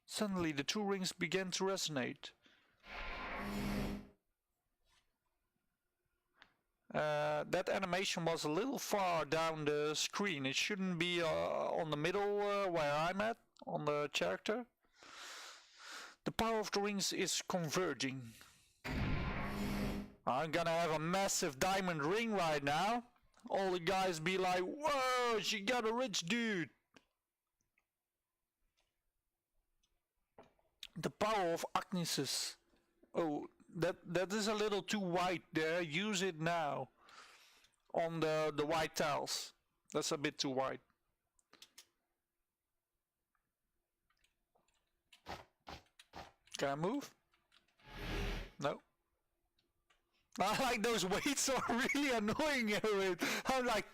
Suddenly the two rings began to resonate. That animation was a little far down the screen. It shouldn't be on the middle where I'm at, on the character. The power of the rings is converging. I'm gonna have a massive diamond ring right now. All the guys be like, whoa, she got a rich dude. The power of Agnes's. Oh, that is a little too white there. Use it now. On the white tiles. That's a bit too white. Can I move? No. I like those weights are really annoying. I'm like,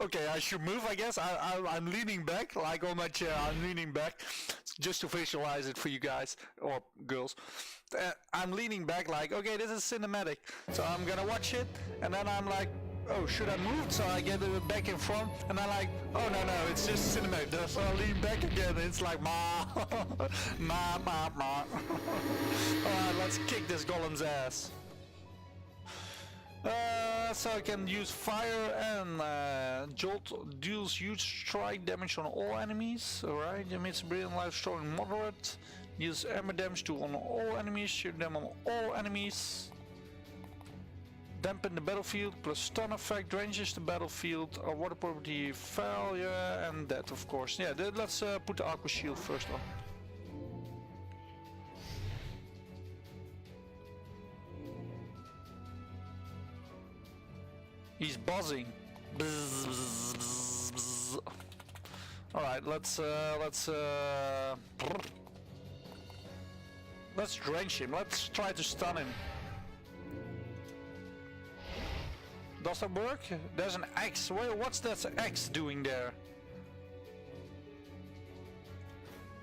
okay, I should move, I guess. I'm leaning back, like on my chair. I'm leaning back, just to visualize it for you guys, or girls. I'm leaning back like, okay, this is cinematic. So I'm gonna watch it, and then I'm like, oh, should I move? So I get it back in front, and I'm like, oh, no, it's just cinematic. So I lean back again, and it's like, ma. Alright, let's kick this golem's ass. So I can use fire and jolt deals huge strike damage on all enemies. Alright, emits brilliant life storing moderate. Deals armor damage to on all enemies, shoot them on all enemies. Dampen the battlefield plus stun effect, ranges the battlefield, water property failure, and that of course. Yeah, let's put the aqua shield first on. He's buzzing. Bzz, bzz, bzz, bzz. All right, let's drench him. Let's try to stun him. Does that work? There's an X. Wait, what's that X doing there?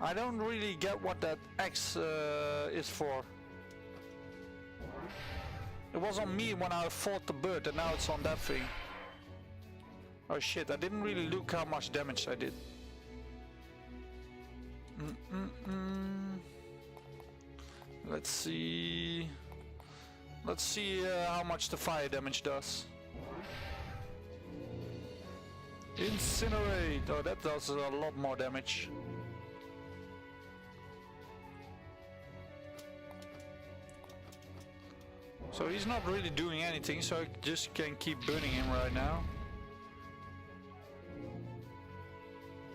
I don't really get what that X is for. It was on me when I fought the bird, and now it's on that thing. Oh shit, I didn't really look how much damage I did. Let's see... Let's see how much the fire damage does. Incinerate! Oh, that does a lot more damage. So he's not really doing anything, so I just can keep burning him right now.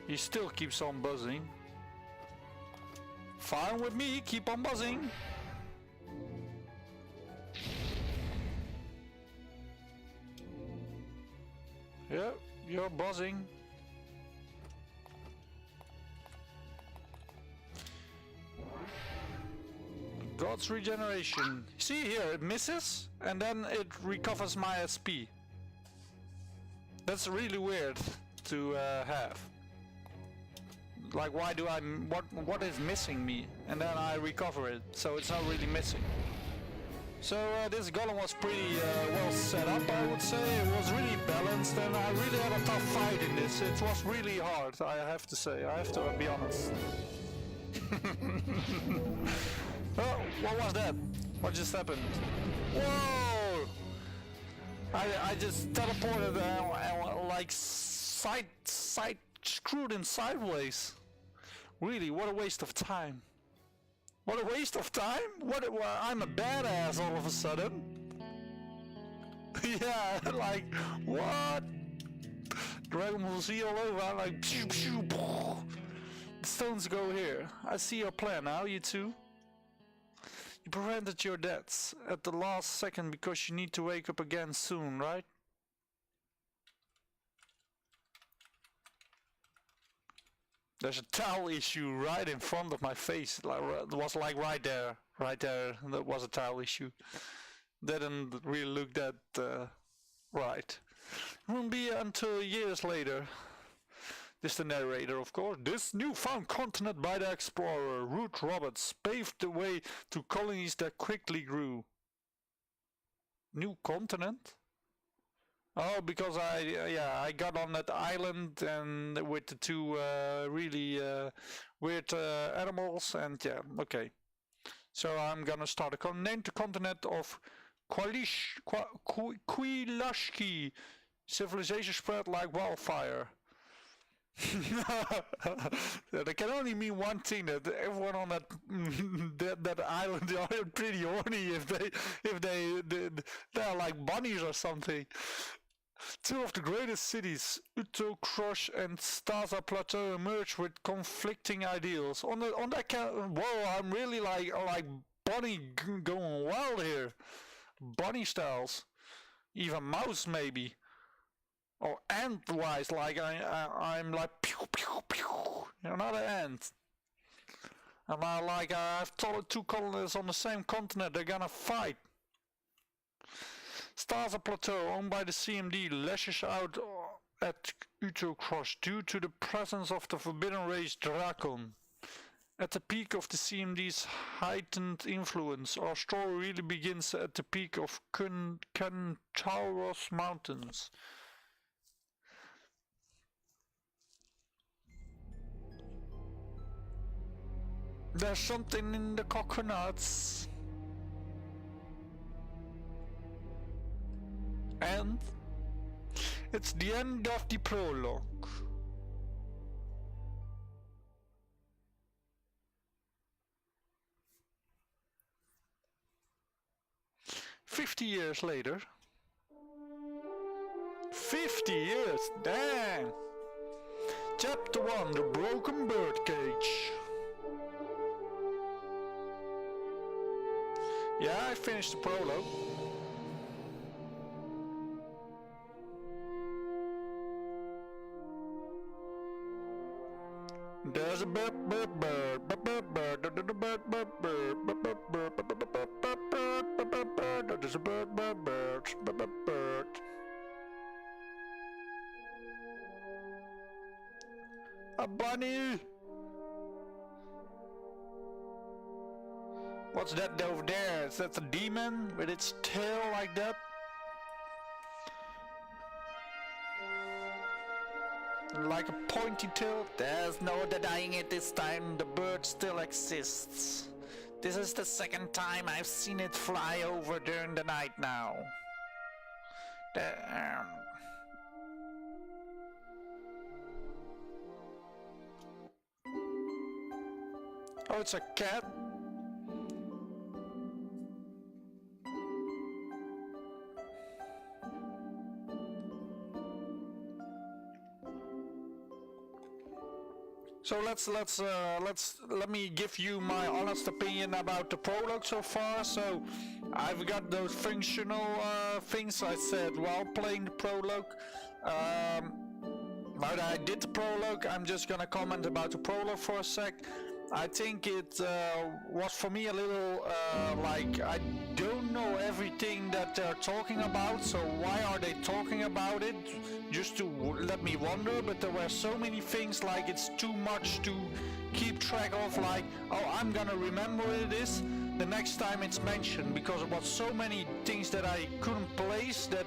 He still keeps on buzzing. Fine with me, keep on buzzing. Yeah, you're buzzing. What's regeneration? See here, it misses and then it recovers my SP. That's really weird to have. Like, why do I... what is missing me? And then I recover it, so it's not really missing. So this golem was pretty well set up, I would say. It was really balanced and I really had a tough fight in this. It was really hard, I have to say. I have to be honest. Oh, what was that? What just happened? Whoa! I just teleported like side screwed in sideways. Really, what a waste of time. What a waste of time? What? I'm a badass all of a sudden. Yeah, like what? Dragon Ball Z all over. I'm like, pew, pew, pew. The stones go here. I see your plan now, you two. You prevented your deaths at the last second because you need to wake up again soon, right? There's a towel issue right in front of my face. Like, it was like right there. That was a towel issue. Didn't really look that right. It won't be until years later. This is the narrator, of course. This newfound continent by the explorer, Ruth Roberts, paved the way to colonies that quickly grew. New continent? Oh, because I got on that island and with the two really weird animals, and yeah, okay. So I'm gonna start a name the continent of Kwilashki. Civilization spread like wildfire. That can only mean one thing, that everyone on that that island are pretty horny if they're like bunnies or something. Two of the greatest cities, Utokrosh and Staza Plateau, emerged with conflicting ideals. On that count, whoa! I'm really like bunny going wild here. Bunny styles, even mouse maybe, or ant-wise. Like I'm like pew pew pew. You're not an ant. And I have two colonies on the same continent. They're gonna fight. Staza Plateau, owned by the CMD, lashes out at Utokrosh due to the presence of the forbidden race Drakon. At the peak of the CMD's heightened influence, our story really begins at the peak of Kantauros Mountains. There's something in the coconuts. And it's the end of the prologue. "50 years later." 50 years, dang! Chapter 1, The Broken Birdcage. Yeah, I finished the prologue. There's a bird, there's a bird. A bunny. What's that over there? Is that a demon with its tail like that? Like a pointy tail? There's no denying it this time, the bird still exists. This is the second time I've seen it fly over during the night now. Oh, it's a cat? So let me give you my honest opinion about the prologue so far. So I've got those functional things I said while playing the prologue. But I did the prologue. I'm just gonna comment about the prologue for a sec. I think it was for me a little like I don't know everything that they're talking about, so why are they talking about it? Just to let me wonder, but there were so many things like it's too much to keep track of, like, oh, I'm gonna remember this the next time it's mentioned, because it was so many things that I couldn't place that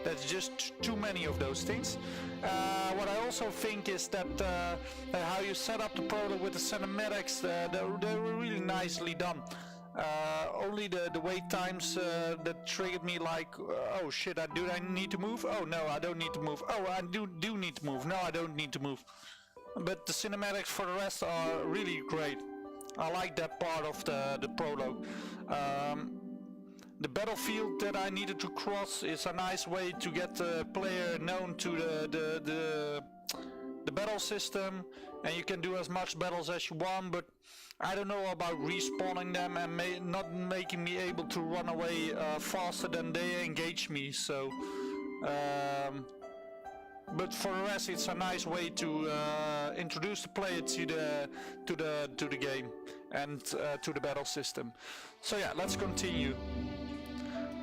that's just too many of those things. What I also think is that how you set up the product with the cinematics, they were really nicely done. Only the wait times that triggered me, like, oh shit, I need to move? Oh no, I don't need to move. Oh, I do need to move. No, I don't need to move. But the cinematics for the rest are really great. I like that part of the prologue. The battlefield that I needed to cross is a nice way to get the player known to the battle system, and you can do as much battles as you want, but I don't know about respawning them and not making me able to run away faster than they engage me, so but for the rest it's a nice way to introduce the player to the game and to the battle system. So yeah, let's continue.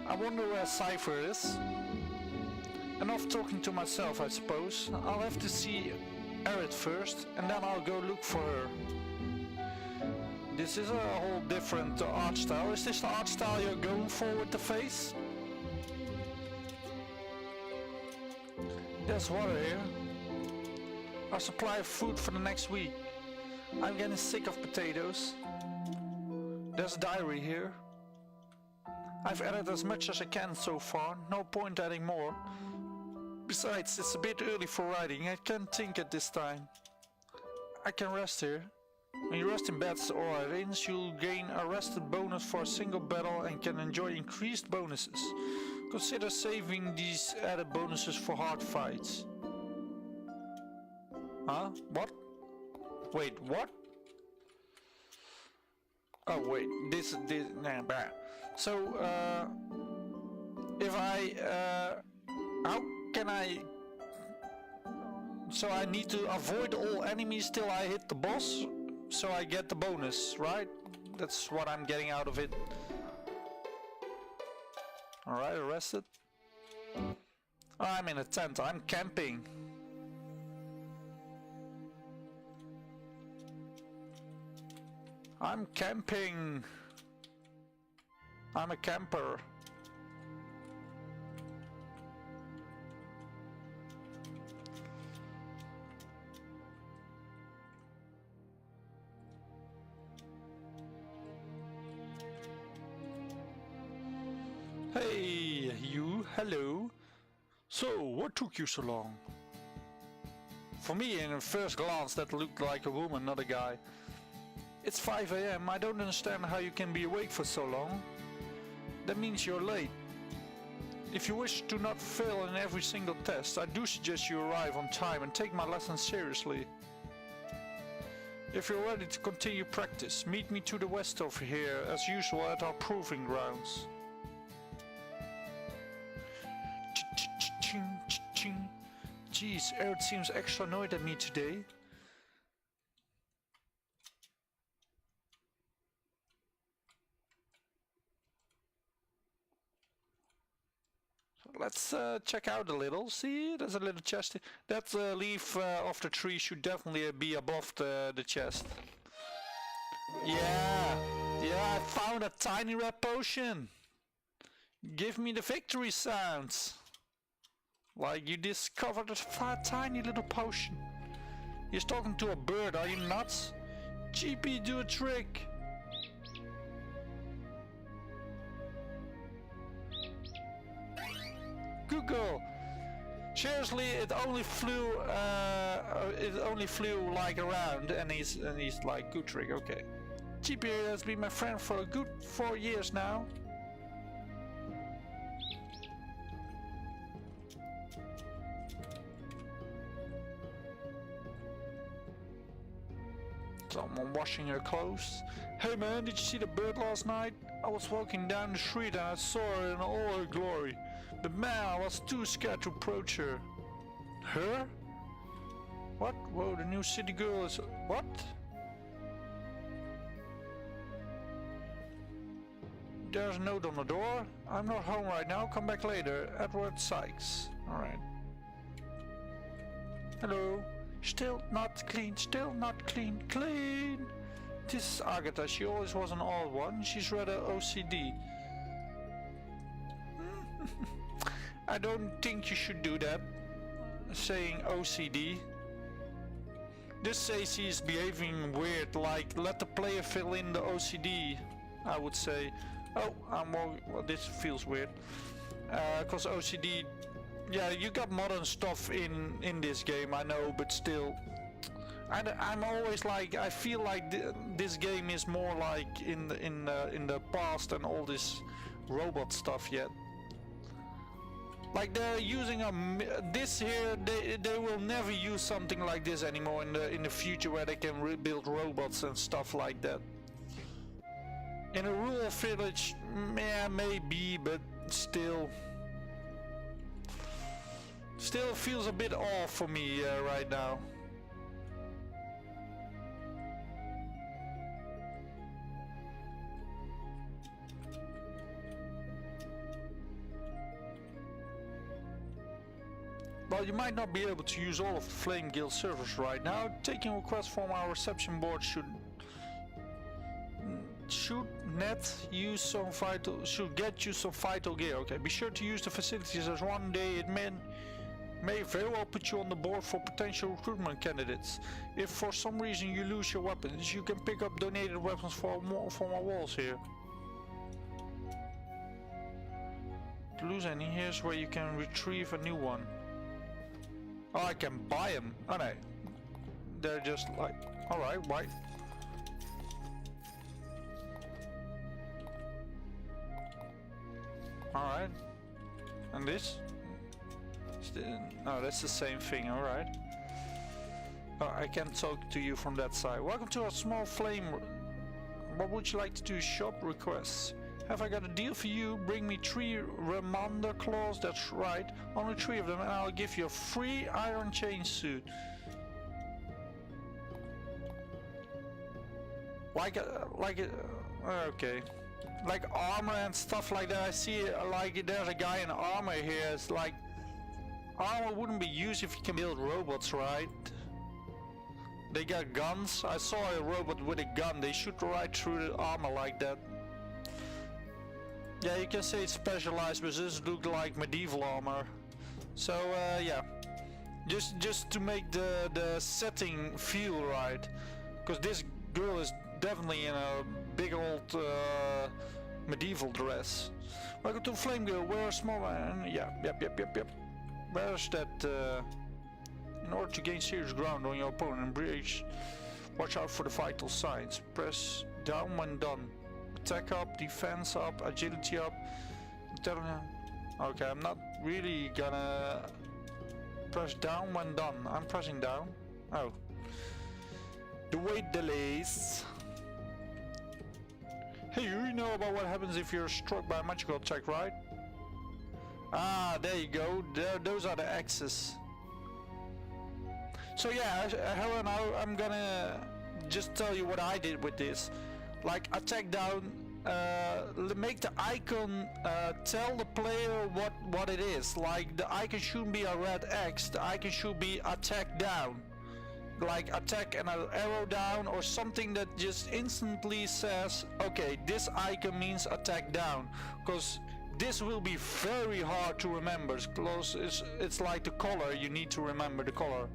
I wonder where Zephyr is. Enough talking to myself, I suppose. I'll have to see Arid first, and then I'll go look for her. This is a whole different art style. Is this the art style you're going for with the face? There's water here. Our supply of food for the next week. I'm getting sick of potatoes. There's a diary here. I've added as much as I can so far, no point adding more. Besides, it's a bit early for writing, I can't think at this time. I can rest here. When you rest in beds or arenas, you'll gain a rested bonus for a single battle and can enjoy increased bonuses. Consider saving these added bonuses for hard fights. Huh? What? Wait, what? Oh wait, this, nah, blah. So, if I, how can I, so I need to avoid all enemies till I hit the boss, so I get the bonus, right? That's what I'm getting out of it. Alright, arrested. I'm in a tent, I'm camping. I'm camping. I'm a camper. Hey, you, hello. So, what took you so long? For me, in a first glance, that looked like a woman, not a guy. It's 5 AM, I don't understand how you can be awake for so long. That means you're late. If you wish to not fail in every single test, I do suggest you arrive on time and take my lessons seriously. If you're ready to continue practice, meet me to the west over here, as usual at our proving grounds. Jeez, Arid seems extra annoyed at me today. Let's check out a little. See, there's a little chest. That leaf off the tree should definitely be above the chest. Yeah, I found a tiny red potion. Give me the victory sounds. Like you discovered a tiny little potion. He's talking to a bird, are you nuts? GP, do a trick. Google. Seriously, it only flew like around, and he's like, good trick, okay. GP has been my friend for a good 4 years now. Someone washing her clothes. Hey man, did you see the bird last night? I was walking down the street and I saw her in all her glory. But man, I was too scared to approach her. Her? What? Whoa, the new city girl is... What? there's a note on the door. I'm not home right now, come back later. Edward Sykes. Alright. Hello. Still not clean, still not clean. Clean! This is Agatha, she always was an odd one. She's rather OCD. I don't think you should do that. Saying OCD. Just say she's behaving weird, like let the player fill in the OCD, I would say. Oh, well, this feels weird. Cause OCD, yeah, you got modern stuff in this game, I know, but still. I'm always like, I feel like this game is more like in the past and all this robot stuff yet. Like they're using this here, they will never use something like this anymore in the future where they can rebuild robots and stuff like that. In a rural village, yeah, maybe, but still feels a bit off for me right now. Well, you might not be able to use all of the Flame Guild servers right now. Taking requests from our reception board should get you some vital gear. Okay, be sure to use the facilities, as one day it may very well put you on the board for potential recruitment candidates. If for some reason you lose your weapons, you can pick up donated weapons from our walls here. To lose any, here's where you can retrieve a new one. Oh, I can buy them. Oh no, they're just like, alright, why? Alright, and this? No, that's the same thing, alright. Oh, I can talk to you from that side. Welcome to our small flame. What would you like to do? Shop requests. Have I got a deal for you? Bring me 3 Reminder claws, that's right. Only 3 of them and I'll give you a free iron chain suit. Okay. Like armor and stuff like that. I see like there's a guy in armor here. It's like, armor wouldn't be used if you can build robots, right? They got guns. I saw a robot with a gun. They shoot right through the armor like that. Yeah, you can say it's specialized, but this looks like medieval armor. So yeah, just to make the setting feel right, because this girl is definitely in a big old medieval dress. Welcome to Flame Girl. We're a small man. Yeah, yep. Where's that? In order to gain serious ground on your opponent and breach, watch out for the vital signs. Press down when done. Attack up, defense up, agility up. Okay, I'm not really gonna press down when done. I'm pressing down. Oh. The weight delays. Hey, you know about what happens if you're struck by a magical attack, right? Ah, there you go. Those are the X's. So yeah, Helen, I'm gonna just tell you what I did with this. Like, attack down, make the icon tell the player what it is. Like, the icon shouldn't be a red X, the icon should be attack down. Like attack and an arrow down, or something that just instantly says, okay, this icon means attack down. Because this will be very hard to remember. It's like the color, you need to remember the color.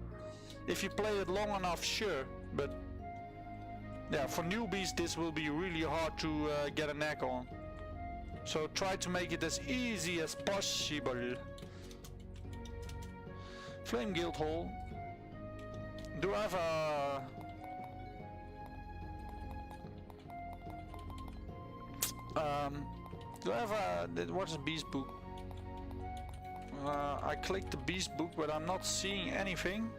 If you play it long enough, sure, but yeah, for newbies this will be really hard to get a knack on. So try to make it as easy as possible. Flame Guild Hall. Do I have a... do I have a... What is Beast Book? I clicked the Beast Book, but I'm not seeing anything.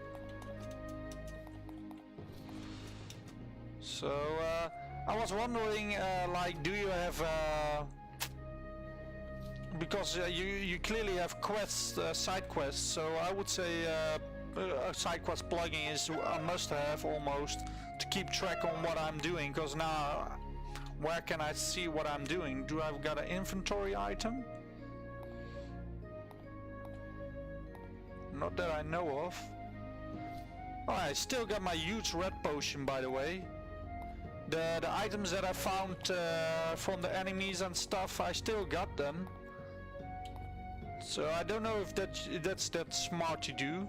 So, I was wondering, like, do you have, because you clearly have quests, side quests, so I would say a side quest plugin is a must-have almost to keep track on what I'm doing, because now Where can I see what I'm doing? Do I've got an inventory item? Not that I know of. Oh, I still got my huge red potion, by the way. The items that I found from the enemies and stuff, I still got them. So I don't know if that's that smart to do.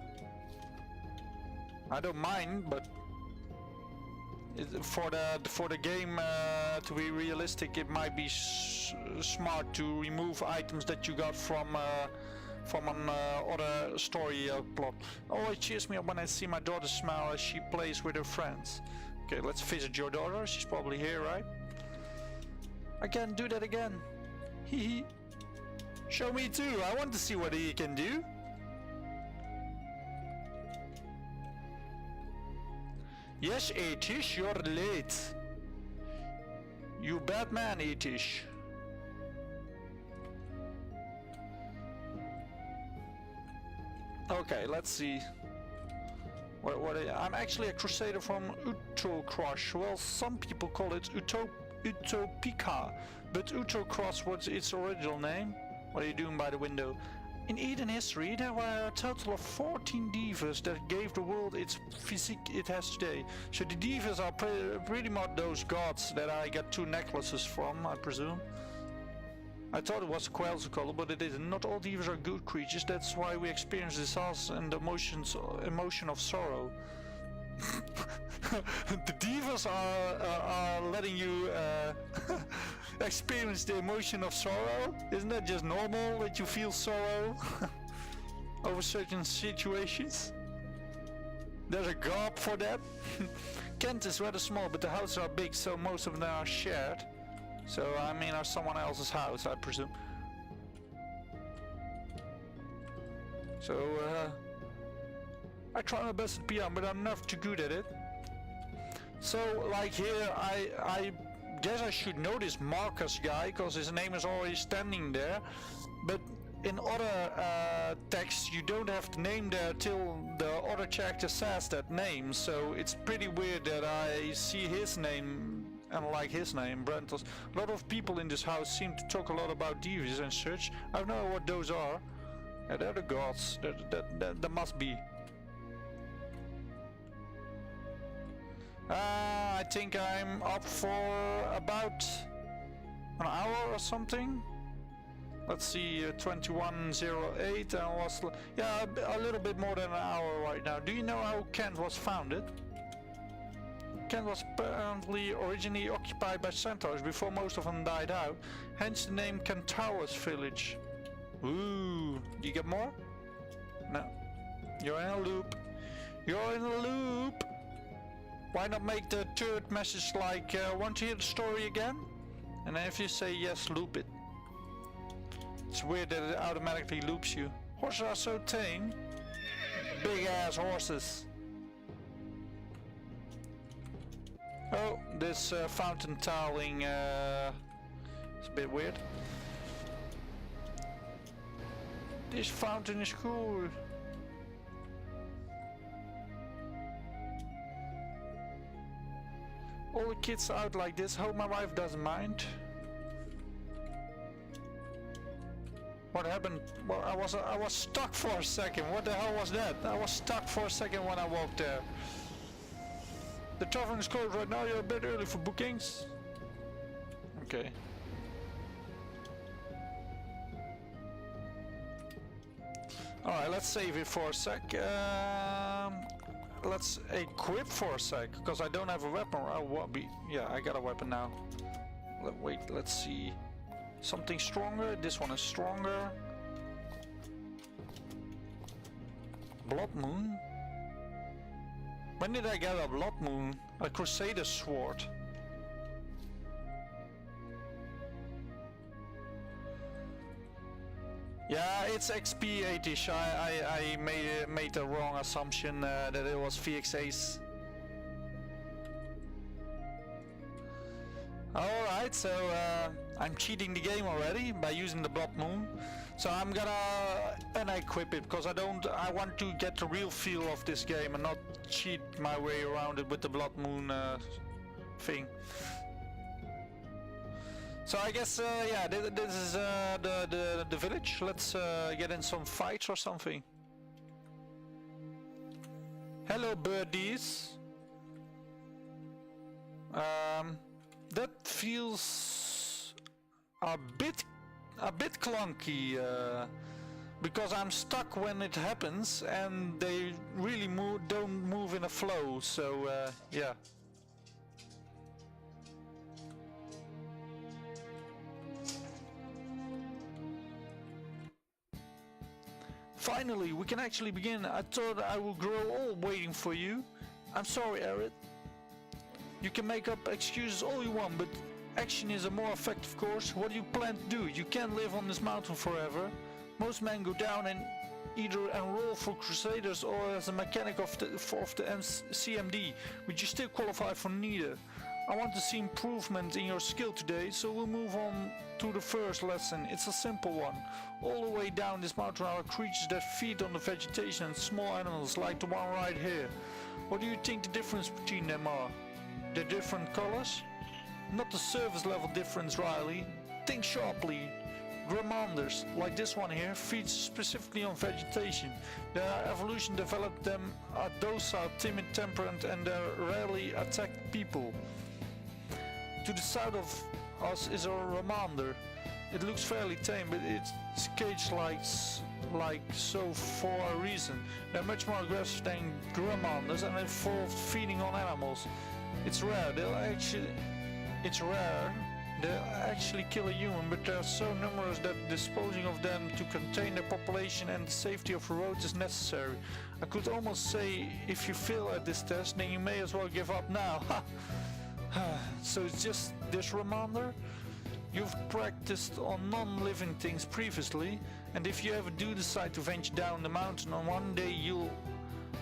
I don't mind, but for the game to be realistic, it might be smart to remove items that you got from an other story plot. Oh, it cheers me up when I see my daughter smile as she plays with her friends. Okay, let's visit your daughter. She's probably here, right? I can do that again. Hee. Show me too. I want to see what he can do. Yes, Atish, you're late. You bad man, Atish. Okay, let's see. I'm actually a Crusader from Utocross. Well, some people call it Utopica, but Utocross was its original name. What are you doing by the window? In Eden history, there were a total of 14 divas that gave the world its physique it has today. So the divas are pretty much those gods that I got 2 necklaces from, I presume. I thought it was Quetzalcoatl, but it isn't. Not all divas are good creatures. That's why we experience disaster and the emotion of sorrow. The divas are letting you experience the emotion of sorrow. Isn't that just normal that you feel sorrow over certain situations? There's a god for that. Kent is rather small, but the houses are big, so most of them are shared. So, I mean, are someone else's house, I presume. So, I try my best at PR, but I'm not too good at it. So, like here, I guess I should know this Marcus guy, because his name is already standing there. But in other texts, you don't have the name there till the other character says that name. So, it's pretty weird that I see his name and like his name, Brentos. A lot of people in this house seem to talk a lot about divas and such. I don't know what those are. Yeah, they're the gods. That must be. I think I'm up for about an hour or something. Let's see, 21:08 and was yeah a little bit more than an hour right now. Do you know how Kent was founded? Kent was apparently originally occupied by centaurs before most of them died out, hence the name Kentaurus Village. Ooh, do you get more? No. You're in a loop. You're in a loop! Why not make the third message like, want to hear the story again? And then if you say yes, loop it. It's weird that it automatically loops you. Horses are so tame. Big ass horses. Oh, this fountain tiling is a bit weird. This fountain is cool. All the kids out like this. Hope my wife doesn't mind. What happened? Well, I was stuck for a second. What the hell was that? I was stuck for a second when I walked there. The tavern is closed right now. You're a bit early for bookings. Okay. Alright, let's save it for a sec. Let's equip for a sec, because I don't have a weapon. Yeah, I got a weapon now. Wait, let's see. Something stronger. This one is stronger. Blood Moon? When did I get a Blood Moon? A Crusader sword. Yeah, it's XP 80ish. I made a wrong assumption that it was VXAs. Alright, so I'm cheating the game already by using the Blood Moon. So I'm gonna unequip it because I want to get the real feel of this game and not cheat my way around it with the Blood Moon thing. So I guess, yeah, this is the village. Let's get in some fights or something. Hello, birdies. That feels a bit clunky, because I'm stuck when it happens, and they really don't move in a flow. So yeah. Finally, we can actually begin. I thought I would grow old waiting for you. I'm sorry, Arid. You can make up excuses all you want, but action is a more effective course. What do you plan to do? You can't live on this mountain forever. Most men go down and either enroll for Crusaders or as a mechanic of the CMD, but you still qualify for neither. I want to see improvement in your skill today, so we'll move on to the first lesson. It's a simple one. All the way down this mountain are creatures that feed on the vegetation and small animals like the one right here. What do you think the difference between them are? They're different colors? Not the surface level difference, Riley. Think sharply. Gramanders, like this one here, feeds specifically on vegetation. Their evolution developed them are docile, timid, temperate, and they rarely attack people. To the south of us is a Ramander. It looks fairly tame, but it's caged like so for a reason. They're much more aggressive than Gramanders and involve feeding on animals. It's rare. They'll actually kill a human, but they are so numerous that disposing of them to contain their population and the safety of the roads is necessary. I could almost say, if you fail at this test, then you may as well give up now. So it's just this Ramander? You've practiced on non-living things previously, and if you ever do decide to venture down the mountain on one day, you'll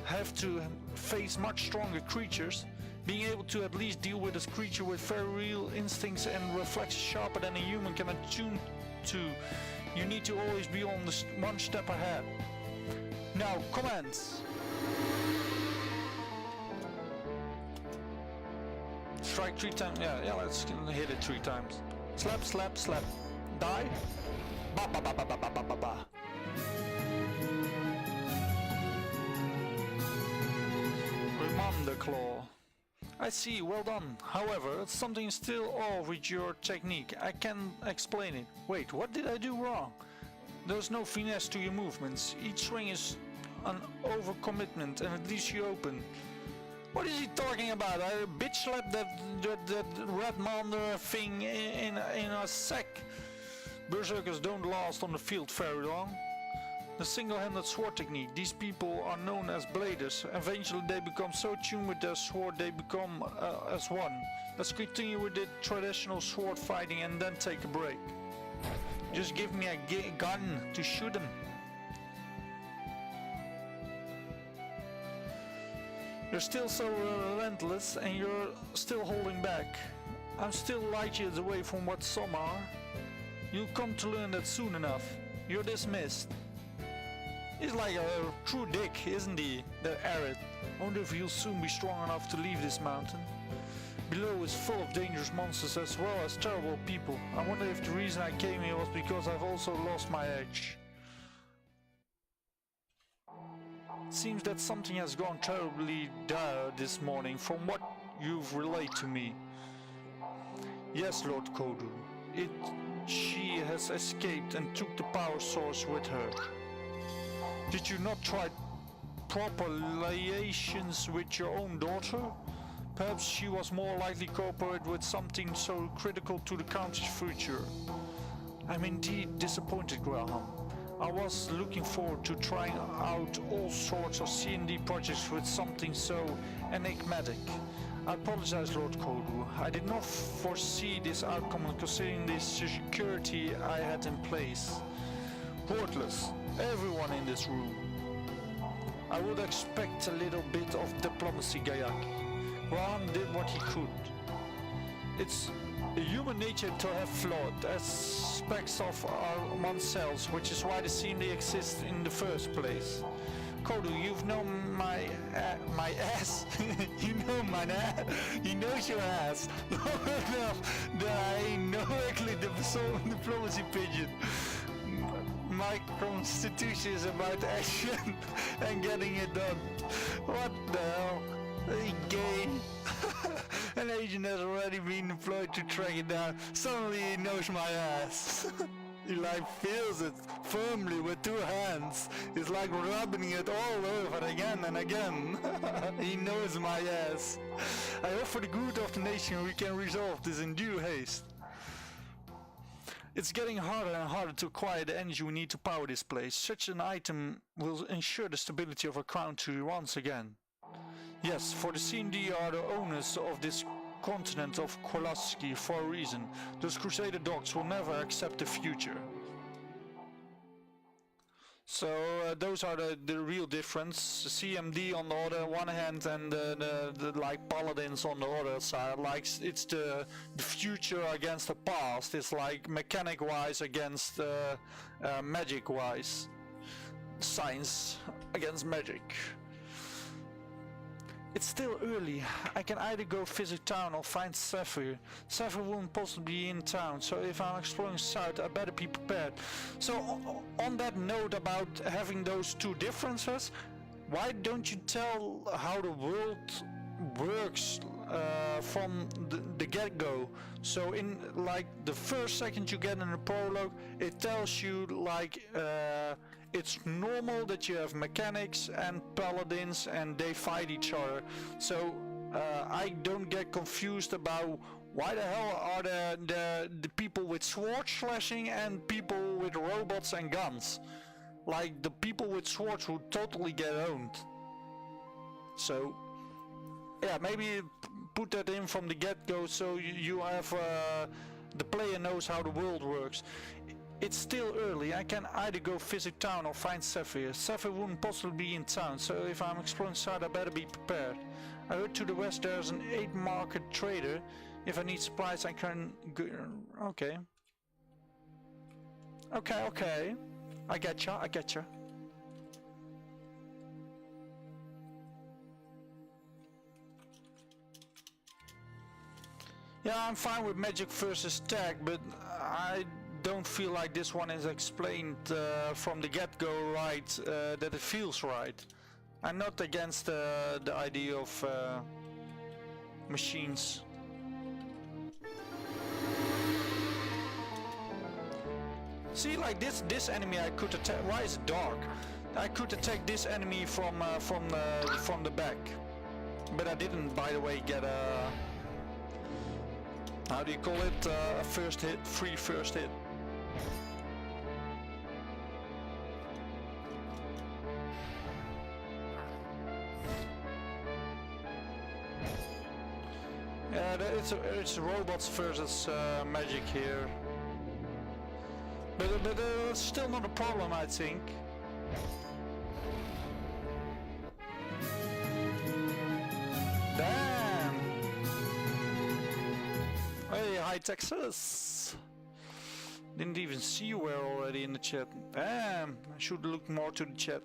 have to face much stronger creatures. Being able to at least deal with a creature with very real instincts and reflexes sharper than a human can attune to, you need to always be on the one step ahead. Now, commands! Strike 3 times. Yeah, let's hit it 3 times. Slap, slap, slap. Die. Ba ba ba ba ba ba ba ba ba. Reminder claw. I see, well done. However, something still off with your technique. I can't explain it. Wait, what did I do wrong? There's no finesse to your movements. Each swing is an overcommitment and it leaves you open. What is he talking about? I bitch slapped that red Mander thing in a sec. Berserkers don't last on the field very long. The single-handed sword technique. These people are known as bladers. Eventually they become so tuned with their sword they become as one. Let's continue with the traditional sword fighting and then take a break. Just give me a gun to shoot them. You're still so relentless and you're still holding back. I'm still light years away from what some are. You'll come to learn that soon enough. You're dismissed. He's like a true dick, isn't he? The Arid. Wonder if he'll soon be strong enough to leave this mountain. Below is full of dangerous monsters as well as terrible people. I wonder if the reason I came here was because I've also lost my edge. Seems that something has gone terribly dire this morning from what you've relayed to me. Yes, Lord Kodu. She has escaped and took the power source with her. Did you not try proper liaisons with your own daughter? Perhaps she was more likely to cooperate with something so critical to the country's future. I'm indeed disappointed, Graham. I was looking forward to trying out all sorts of C&D projects with something so enigmatic. I apologize, Lord Kodu. I did not foresee this outcome considering the security I had in place. Worthless, everyone in this room. I would expect a little bit of diplomacy, Gayaki. Graham did what he could. It's human nature to have flawed aspects of oneself, which is why the CMD exists in the first place. Kodu, you've known my ass. You know my ass. He knows your ass. Long enough that I know actually the diplomacy pigeon. My constitution is about action and getting it done. What the hell? Hey, gay. An agent has already been deployed to track it down. Suddenly he knows my ass. He like feels it firmly with two hands. He's like rubbing it all over again and again. He knows my ass. I hope for the good of the nation we can resolve this in due haste. It's getting harder and harder to acquire the energy we need to power this place. Such an item will ensure the stability of our country once again. Yes, for the CND are the owners of this continent of Kolaski for a reason. Those Crusader dogs will never accept the future. So those are the real difference. CMD on the other one hand and the like paladins on the other side. Like it's the future against the past. It's like mechanic wise against magic wise. Science against magic. It's still early. I can either go visit town or find Zephyr. Zephyr won't possibly be in town, so if I'm exploring south, I better be prepared. So on that note about having those two differences, why don't you tell how the world works from the get-go? So in like the first second you get in the prologue, it tells you like it's normal that you have mechanics and paladins and they fight each other. So I don't get confused about why the hell are the people with sword slashing and people with robots and guns. Like the people with swords would totally get owned. So yeah, maybe put that in from the get-go so you have the player knows how the world works. It's still early. I can either go visit town or find Zephyr. Zephyr wouldn't possibly be in town, so if I'm exploring south I better be prepared. I heard to the west there's an 8 market trader. If I need supplies I can go. Okay. Okay. I getcha. Yeah, I'm fine with magic versus tech, but I don't feel like this one is explained from the get-go right, that it feels right. I'm not against the idea of machines. See, like this enemy I could attack. Why is it dark? I could attack this enemy from the back, but I didn't. By the way, get a how do you call it? A first hit, free first hit. Yeah, it's robots versus magic here. But it's still not a problem, I think. Damn! Hey, hi Texas! Didn't even see you were already in the chat. Damn! I should look more to the chat.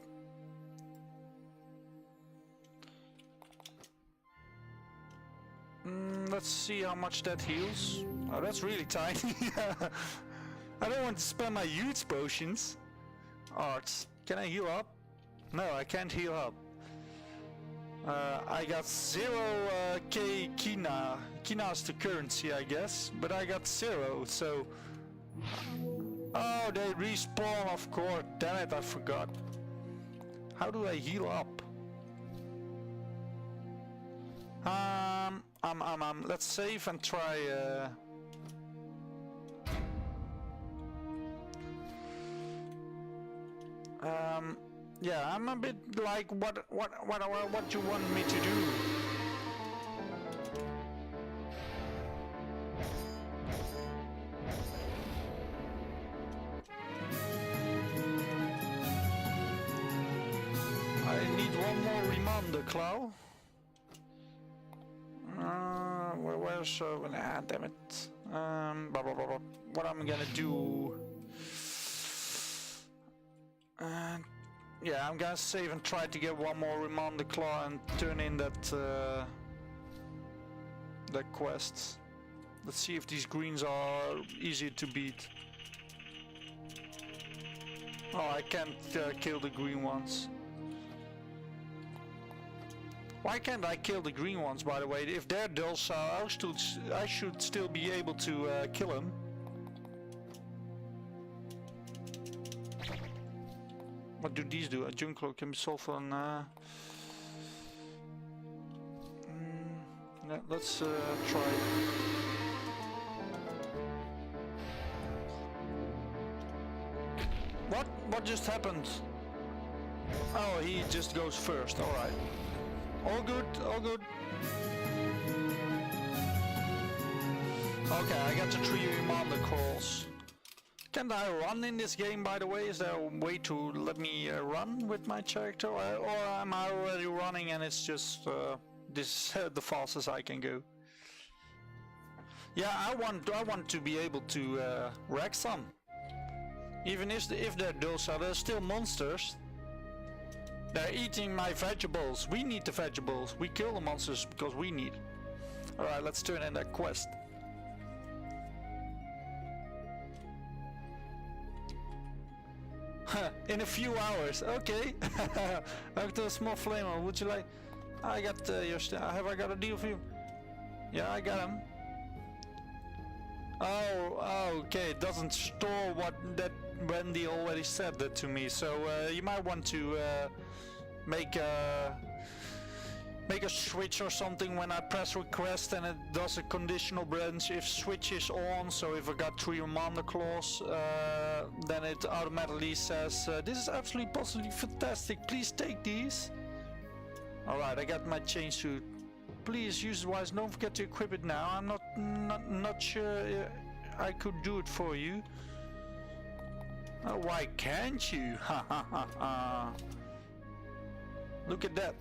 Let's see how much that heals. Oh, that's really tiny. I don't want to spend my huge potions. Arts. Can I heal up? No, I can't heal up. I got 0k Kina. Kina is the currency, I guess. But I got 0, so... Oh, they respawn, of course. Damn it, I forgot. How do I heal up? Let's save and try. Yeah, I'm a bit like, what you want me to do? I need one more reminder, Clow. Where's nah, damn it. Blah, blah, blah, blah. What I'm gonna do? Yeah, I'm gonna save and try to get one more reminder claw and turn in that the quests. Let's see if these greens are easy to beat. Oh, I can't kill the green ones. Why can't I kill the green ones, by the way? If they're docile, I should still be able to kill them. What do these do? A Junklo can be solved on... yeah, let's try. What just happened? Oh, he just goes first, alright. All good, all good. Okay, I got the 3 Reminder calls. Can't I run in this game, by the way? Is there a way to let me run with my character? Or am I already running and it's just this the fastest I can go? Yeah, I want to be able to wreck some. Even if they're docile, they're still monsters. They're eating my vegetables. We need the vegetables. We kill the monsters because we need. Alright, let's turn in that quest. In a few hours, okay. After a small flamer, would you like? I got your have I got a deal for you? Yeah, I got him. Oh, okay. It doesn't store what that Wendy already said that to me. So you might want to make a switch or something when I press request, and it does a conditional branch if switch is on. So if I got 3 Reminder clause, then it automatically says this is absolutely positively fantastic, please take these. Alright, I got my chain suit. Please use it wise, don't forget to equip it now. I'm not sure I could do it for you. Why can't you? Ha ha ha ha. Look at that.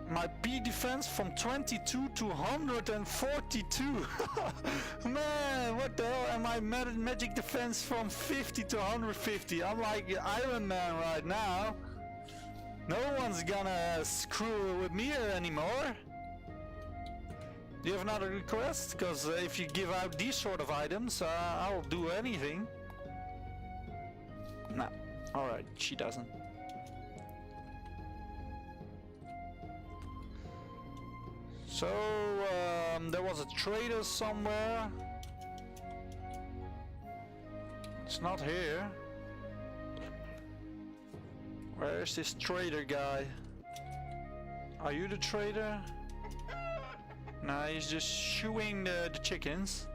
My P defense from 22 to 142. Man, what the hell? And my magic defense from 50 to 150. I'm like Iron Man right now. No one's gonna screw with me anymore. Do you have another request? Because if you give out these sort of items, I'll do anything. No. Alright, she doesn't. So, there was a trader somewhere. It's not here. Where is this trader guy? Are you the trader? Nah, he's just shooing the chickens.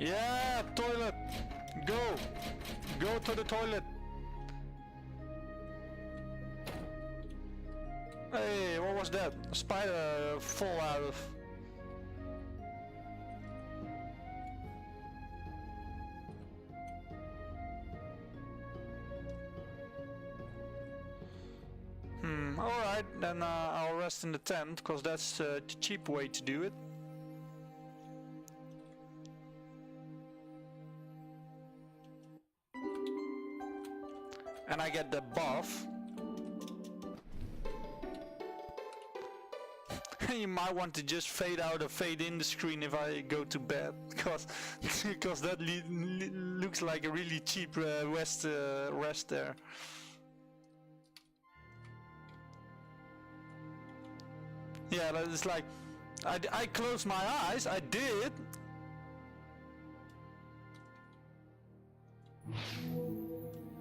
Yeah, toilet! Go! Go to the toilet! Hey, what was that? A spider fall out of. Alright, then I'll rest in the tent, because that's the cheap way to do it. And I get the buff. You might want to just fade out or fade in the screen if I go to bed, because that looks like a really cheap rest there. Yeah, that is like, I closed my eyes, I did.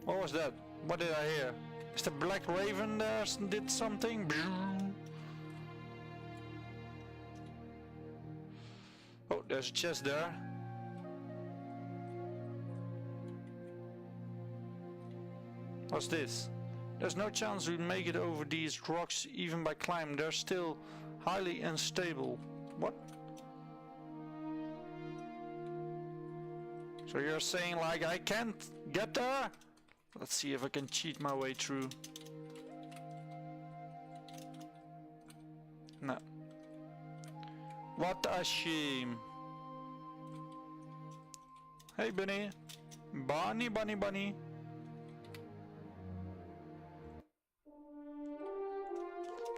What was that? What did I hear? Is the Black Raven there did something? Oh, there's a chest there. What's this? There's no chance we make it over these rocks even by climbing. They're still highly unstable. What? So you're saying like I can't get there? Let's see if I can cheat my way through. No. What a shame. Hey bunny. Bunny, bunny, bunny.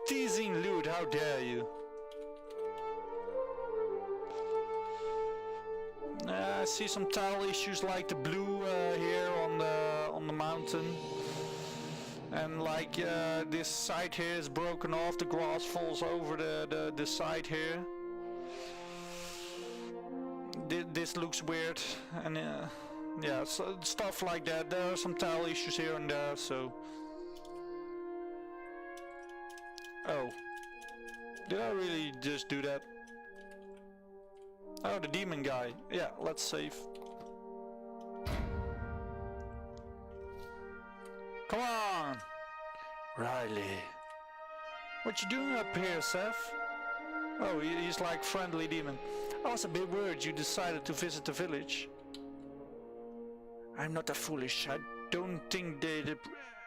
teasing loot, how dare you? I see some tile issues like the blue here on the mountain. And like this side here is broken off, the grass falls over the side here. This looks weird, and yeah, so stuff like that. There are some tile issues here and there, so... Oh. Did I really just do that? Oh, the demon guy. Yeah, let's save. Come on! Riley. What you doing up here, Seth? Oh, he's like friendly demon. I was a bit worried you decided to visit the village. I'm not that foolish. I don't think they'd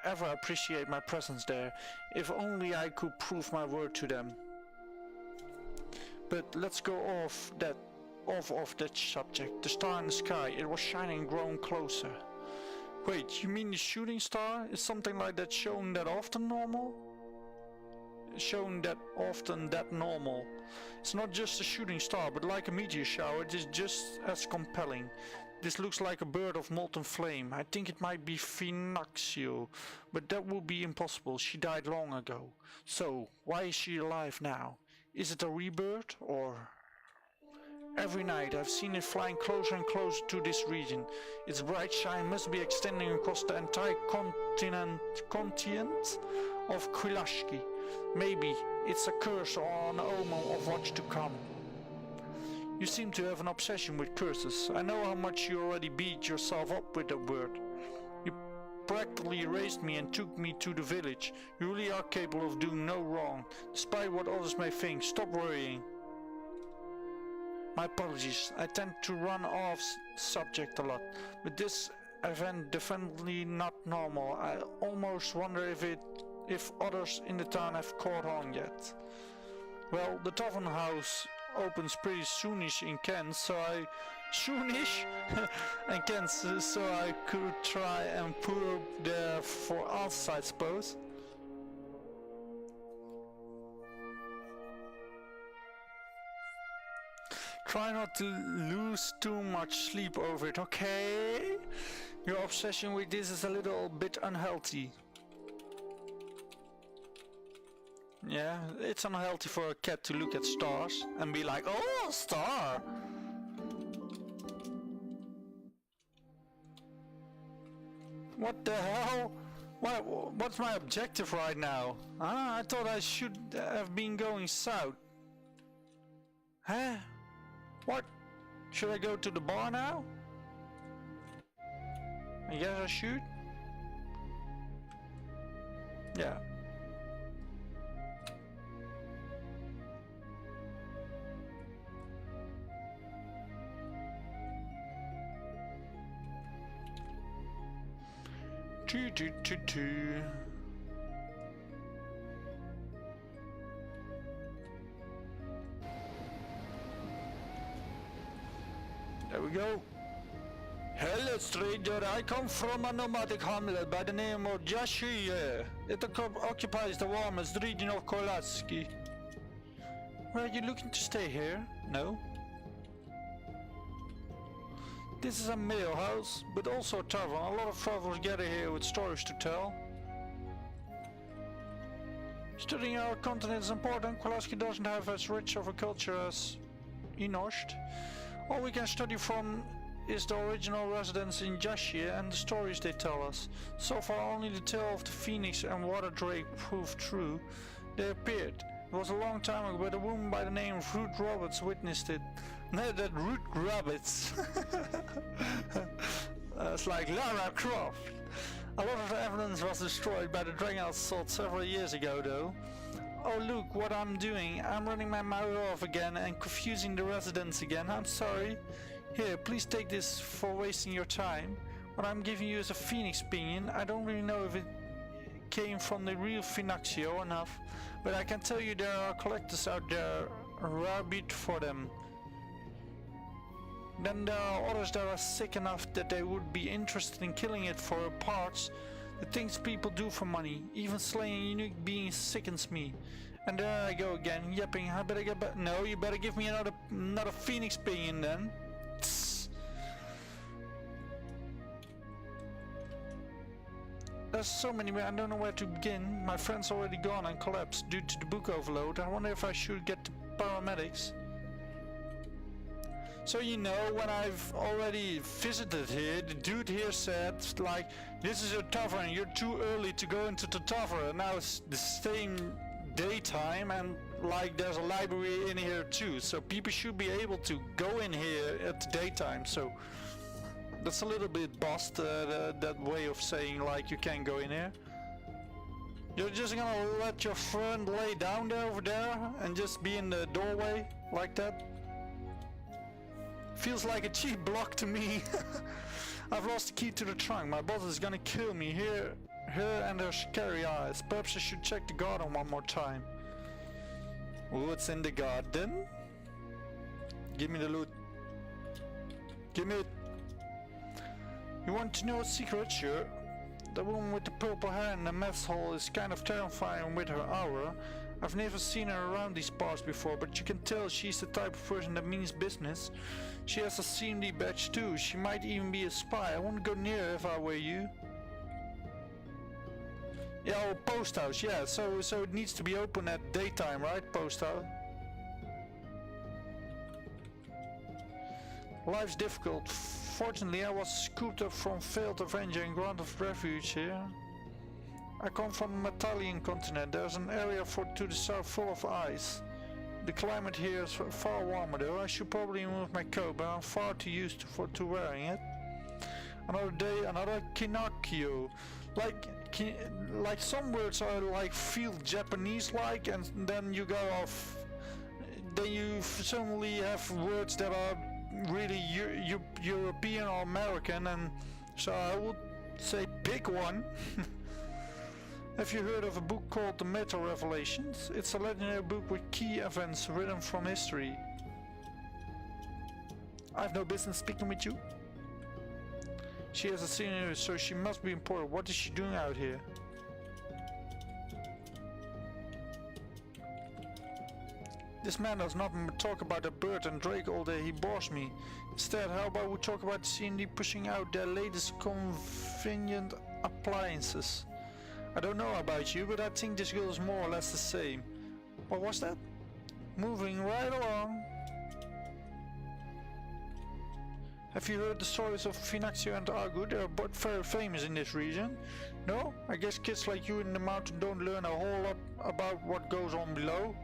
ever appreciate my presence there. If only I could prove my word to them. But let's go off that subject. The star in the sky, it was shining and growing closer. Wait, you mean the shooting star? Is something like that shown that often normal? Shown that often that normal. It's not just a shooting star, but like a meteor shower, it is just as compelling. This looks like a bird of molten flame. I think it might be Phoenixio, but that would be impossible. She died long ago. So, why is she alive now? Is it a rebirth, or... Every night I've seen it flying closer and closer to this region. Its bright shine must be extending across the entire continent of Kulashki. Maybe it's a curse or an omen of what's to come. You seem to have an obsession with curses. I know how much you already beat yourself up with that word. You practically raised me and took me to the village. You really are capable of doing no wrong, despite what others may think. Stop worrying. My apologies, I tend to run off subject a lot, but this event definitely not normal. I almost wonder if others in the town have caught on yet. Well, the tavern house opens pretty soonish in Kent, so I... Soonish? in Kent, so I could try and pull up there for us, I suppose. Try not to lose too much sleep over it, okay? Your obsession with this is a little bit unhealthy. Yeah, it's unhealthy for a cat to look at stars and be like, oh, a star! What the hell? What's my objective right now? I thought I should have been going south. Huh? What? Should I go to the bar now? I guess I should. Yeah. Two. There we go. Hello stranger, I come from a nomadic hamlet by the name of Zephyr. It occupies the warmest region of Kolaski. Are you looking to stay here? No? This is a mail house, but also a tavern. A lot of travelers gather here with stories to tell. Studying our continent is important. Kolaski doesn't have as rich of a culture as Inosht. All we can study from is the original residents in Jashia and the stories they tell us. So far only the tale of the Phoenix and Water Drake proved true. They appeared. It was a long time ago, but a woman by the name of Ruth Roberts witnessed it. No, that Ruth Roberts. It's like Lara Croft. A lot of the evidence was destroyed by the dragon assault several years ago though. Oh look what I'm doing. I'm running my mouth off again and confusing the residents again. I'm sorry. Here, please take this for wasting your time. What I'm giving you is a Phoenix opinion. I don't really know if it came from the real Phoenixio enough, but I can tell you there are collectors out there rabid for them. Then there are others that are sick enough that they would be interested in killing it for parts. The things people do for money, even slaying unique beings sickens me. And there I go again, yapping. I better get back. No, you better give me another Phoenix pinion then. Tss. There's so many, I don't know where to begin. My friend's already gone and collapsed due to the book overload. I wonder if I should get the paramedics. So you know, when I've already visited here, the dude here said, like, this is a tavern, you're too early to go into the tavern. Now it's the same daytime and like there's a library in here too. So people should be able to go in here at the daytime. So that's a little bit bust, that way of saying like you can't go in here. You're just gonna let your friend lay down there over there and just be in the doorway like that? Feels like a cheap block to me. I've lost the key to the trunk. My boss is gonna kill me. Her and her scary eyes. Perhaps I should check the garden one more time. What's in the garden? Give me the loot. Give me it. You want to know a secret? Sure. The woman with the purple hair in the mess hall is kind of terrifying with her aura. I've never seen her around these parts before, but you can tell she's the type of person that means business. She has a CMD badge too. She might even be a spy. I wouldn't go near her if I were you. Yeah, oh, post house, yeah. So it needs to be open at daytime, right? Post house. Life's difficult. Fortunately, I was scooped up from failed Avenger and granted refuge here. I come from the Italian continent. There's an area to the south full of ice. The climate here is far warmer though. I should probably remove my coat, but I'm far too used to wearing it. Another day, another Kinakio. Like some words are like feel Japanese-like, and then you go off. Then you suddenly have words that are really European or American, and so I would say pick one. Have you heard of a book called The Meta Revelations? It's a legendary book with key events written from history. I have no business speaking with you. She has a senior, so she must be important. What is she doing out here? This man does not talk about a bird and Drake all day, he bores me. Instead, how about we talk about C&D pushing out their latest convenient appliances? I don't know about you, but I think this girl is more or less the same. What was that? Moving right along. Have you heard the stories of Finaxio and Argu? They are both very famous in this region. No? I guess kids like you in the mountain don't learn a whole lot about what goes on below.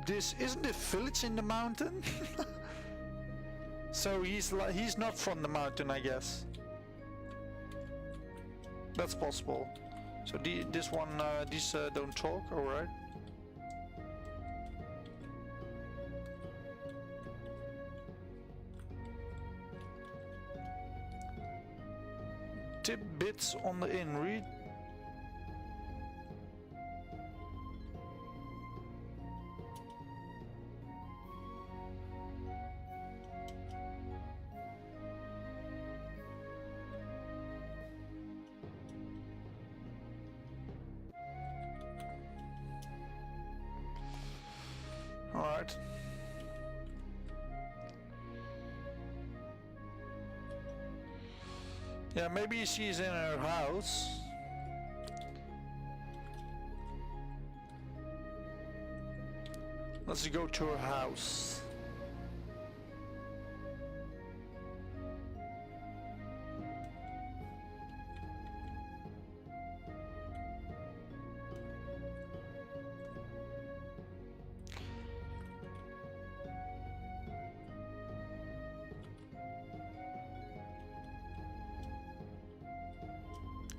Isn't this village in the mountain? So he's not from the mountain, I guess. That's possible. So these don't talk, alright. Tidbits on the inn, read. Alright. Yeah, maybe she's in her house. Let's go to her house.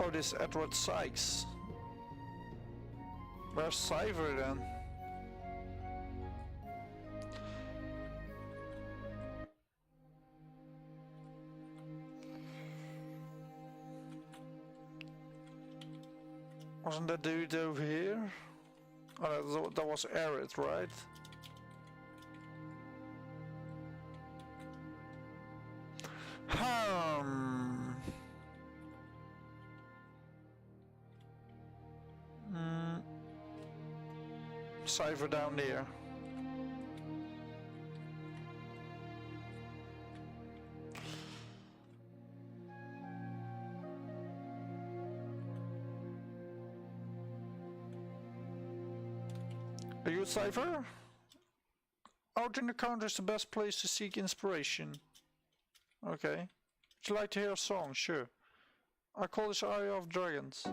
Oh, this Edward Sykes. Where's Zephyr then? Wasn't that dude over here? Oh, that was Arid, right? Zephyr down there. Are you a Zephyr? Out in the country is the best place to seek inspiration. Okay. Would you like to hear a song? Sure. I call this Area of Dragons.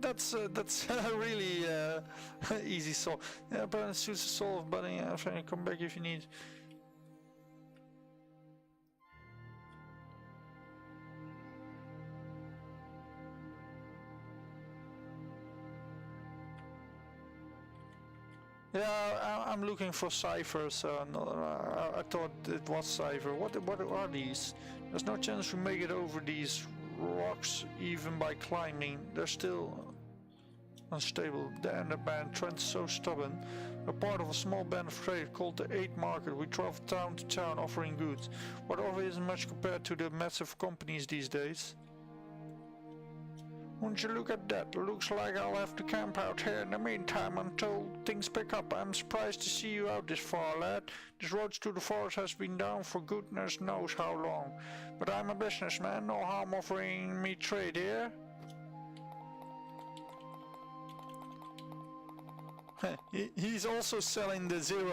That's a really easy song. Yeah, apparently suits the soul of budding after you come back if you need. Yeah, I'm looking for ciphers. I thought it was cipher. What are these? There's no chance we make it over these rocks even by climbing. They're still unstable. The underband trend's so stubborn. We're part of a small band of trade called the 8th Market. We travel town to town offering goods. What offer isn't much compared to the massive companies these days. Won't you look at that? Looks like I'll have to camp out here in the meantime until things pick up. I'm surprised to see you out this far, lad. This road through the forest has been down for goodness knows how long. But I'm a businessman, no harm offering me trade here. He's also selling the zero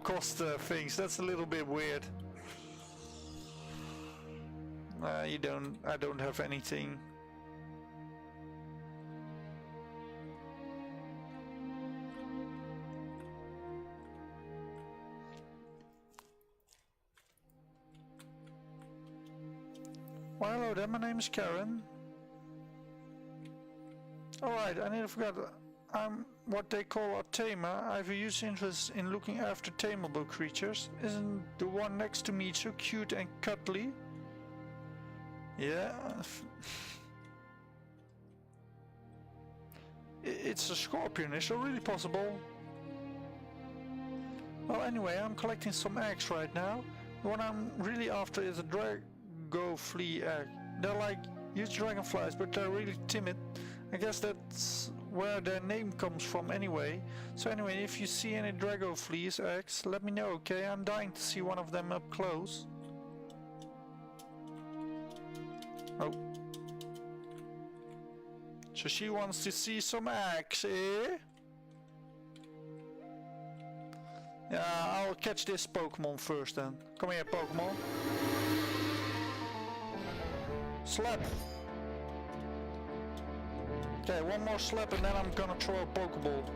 cost things. That's a little bit weird. I don't have anything. Well, hello there, my name is Karen. Alright, I nearly forgot. I'm what they call a tamer. I have a huge interest in looking after tameable creatures. Isn't the one next to me so cute and cuddly? Yeah. It's a scorpion, is it really possible? Well, anyway, I'm collecting some eggs right now. The one I'm really after is a Drago flea egg. They're like huge dragonflies, but they're really timid. I guess that's where their name comes from anyway. So anyway, if you see any Drago fleas eggs, let me know, okay? I'm dying to see one of them up close. Oh. So she wants to see some eggs, eh? Yeah, I'll catch this Pokemon first then. Come here, Pokemon. Slap! Okay, one more slap and then I'm gonna throw a Pokeball.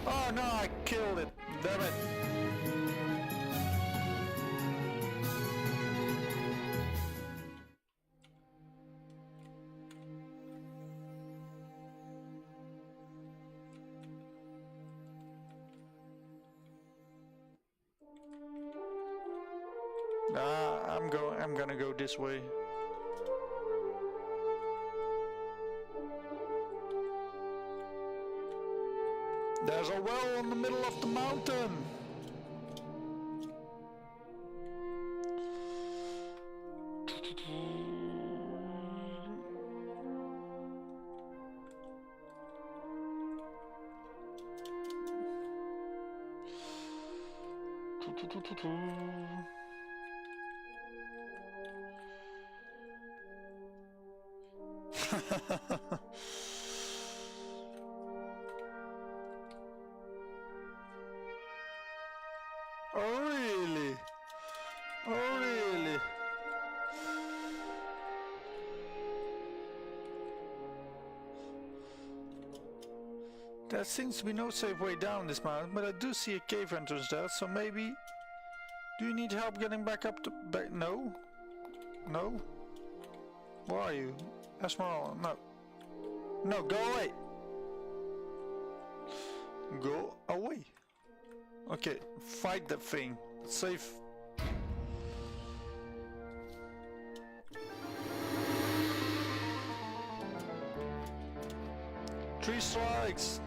Oh no, I killed it. Damn it. I'm gonna go this way. There's a well in the middle of the mountain. Oh really? Oh really? There seems to be no safe way down this mountain, but I do see a cave entrance there, so maybe... Do you need help getting back up to... No? No? Where are you? Esmeralda, no. No, go away! Go away! Okay, fight that thing. Safe. Three strikes!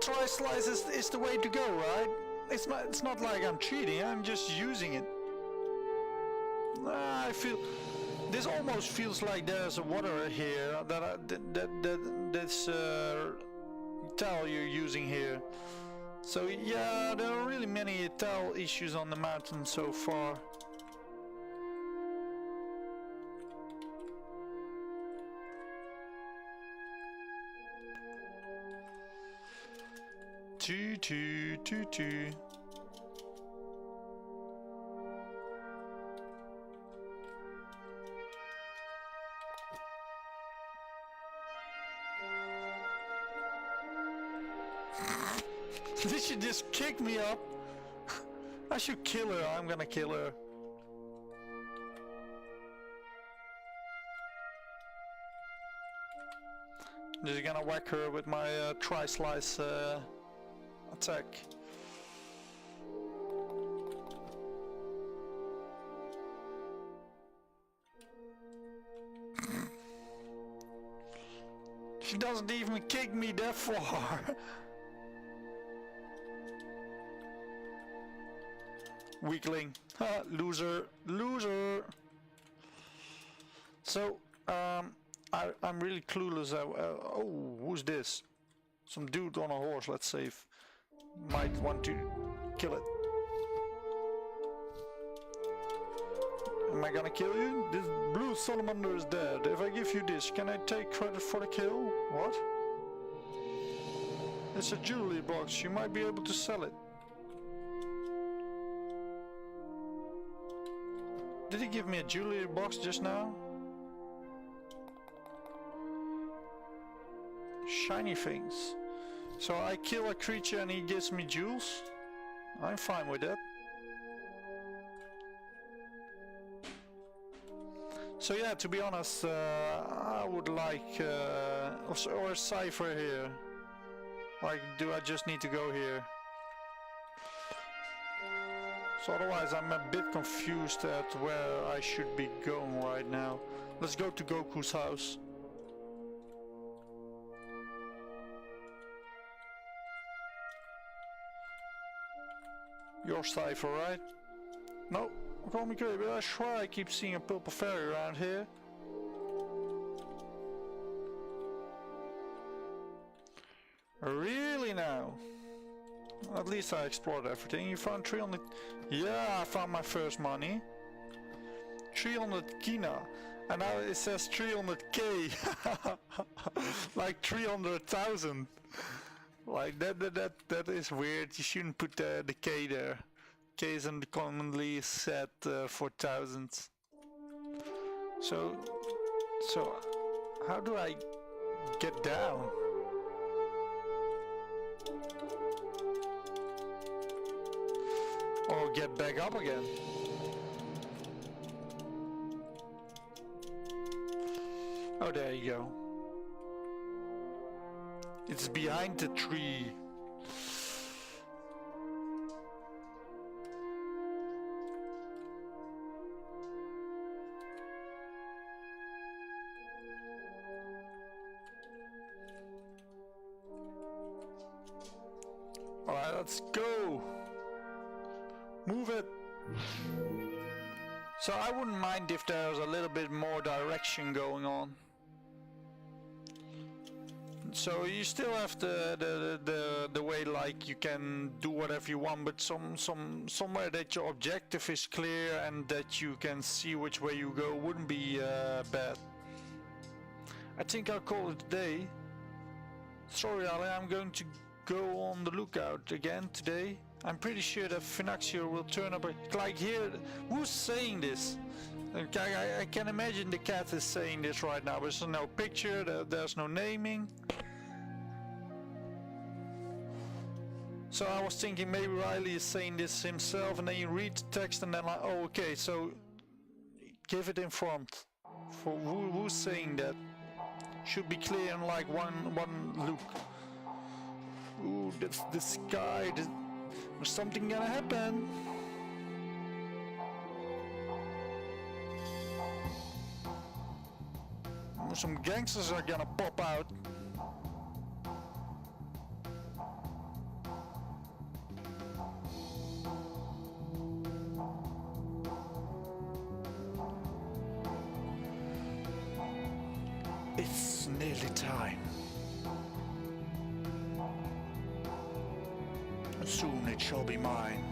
tri-slice is the way to go, right? It's not like I'm cheating, I'm just using it. I feel this almost feels like there's a water here that's towel you're using here. So yeah, there are really many towel issues on the mountain so far. Two. Did she just kick me up? I should kill her. I'm gonna kill her. Just gonna whack her with my tri-slice attack. She doesn't even kick me that far. Weakling. Ha, loser. So, I'm really clueless. Oh, who's this? Some dude on a horse, let's save. Might want to kill it. Am I gonna kill you? This blue salamander is dead. If I give you this, can I take credit for the kill? What? It's a jewelry box. You might be able to sell it. Did he give me a jewelry box just now? Shiny things. So I kill a creature and he gives me jewels? I'm fine with that. So yeah, to be honest, I would like or a Zephyr here. Like, do I just need to go here? So otherwise I'm a bit confused at where I should be going right now. Let's go to Goku's house. You're Zephyr, right? No, call me crazy, but I swear I keep seeing a purple fairy around here. Really now? At least I explored everything. You found 300... Yeah, I found my first money. 300 kina. And now it says 300k. Like 300,000. Like that is weird. You shouldn't put the k there. K isn't commonly set for thousands. So how do I get down? Or get back up again? Oh, there you go. It's behind the tree. Alright, let's go. Move it. So I wouldn't mind if there's a little bit more direction going on. So you still have the way, like, you can do whatever you want, but somewhere that your objective is clear and that you can see which way you go wouldn't be bad. I think I'll call it a day. Sorry Ali, I'm going to go on the lookout again today. I'm pretty sure that Finaxio will turn up. Like here, who's saying this? I can imagine the cat is saying this right now. There's no picture, there's no naming. So I was thinking maybe Riley is saying this himself, and then you read the text and then like, oh okay, so give it in front. For who's saying that? Should be clear in like one look. Ooh, that's the sky. There's something gonna happen. Some gangsters are gonna pop out. It's nearly time. Soon it shall be mine.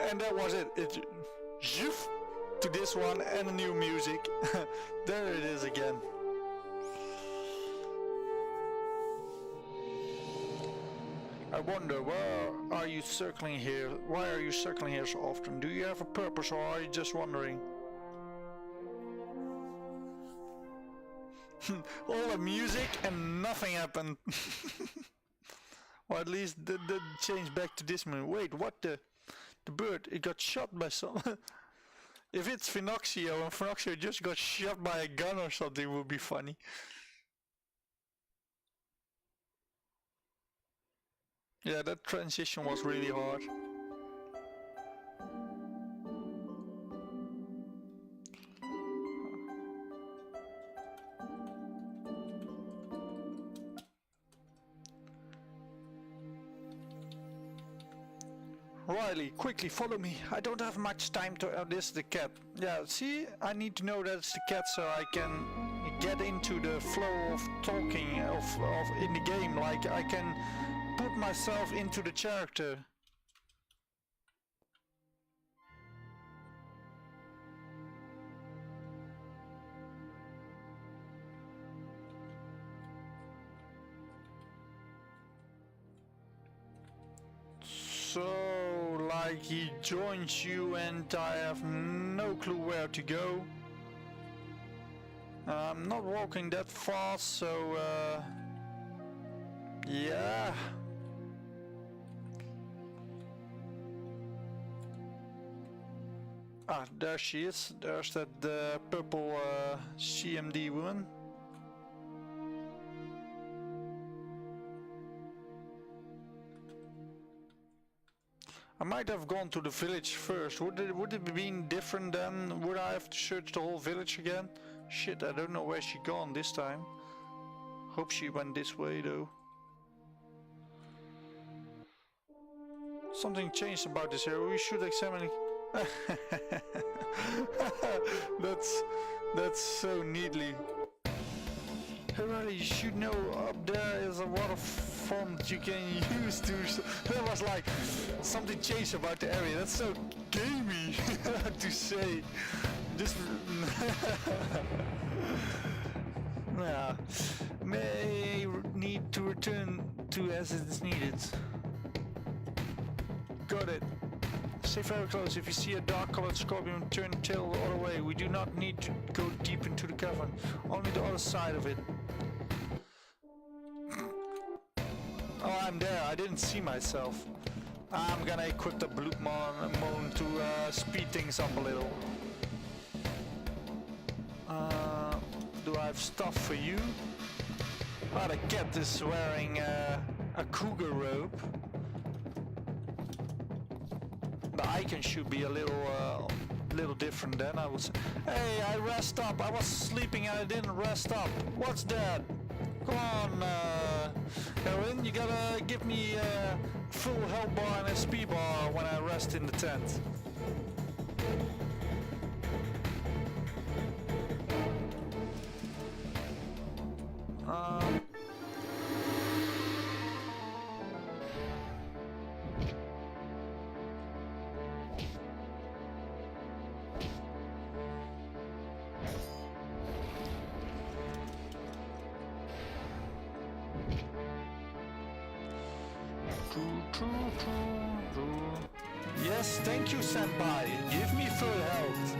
And that was it. It zoof to this one and a new music. There it is again. I wonder, why are you circling here? Why are you circling here so often? Do you have a purpose or are you just wandering? All the music and nothing happened. Or at least the change back to this moon. Wait, what the bird? It got shot by some. If it's Phenoxio and Phenoxio just got shot by a gun or something, would be funny. Yeah, that transition was really hard. Riley, quickly follow me. I don't have much time to. This is the cat. Yeah, see, I need to know that it's the cat so I can get into the flow of talking of in the game. Like I can put myself into the character. So, like he joins you and I have no clue where to go. I'm not walking that fast, so yeah. Ah, there she is. There's that purple CMD woman. I might have gone to the village first. Would it have been different then? Would I have to search the whole village again? Shit, I don't know where she gone this time. Hope she went this way though. Something changed about this area. We should examine it. That's so neatly. Hey, you should know up there is a water font you can use to. That was like something changed about the area. That's so gamey to say. Just yeah, may need to return to as it is needed. Got it. Stay very close. If you see a dark-colored scorpion, turn tail the other way. We do not need to go deep into the cavern. Only the other side of it. Oh, I'm there. I didn't see myself. I'm gonna equip the blue moon to speed things up a little. Do I have stuff for you? Oh, the cat is wearing a cougar robe. The icon should be a little different then, I would say. Hey, I rest up. I was sleeping and I didn't rest up. What's that? Come on, Heroine, you gotta give me a full health bar and a SP bar when I rest in the tent. Yes, thank you, Senpai. Give me full health.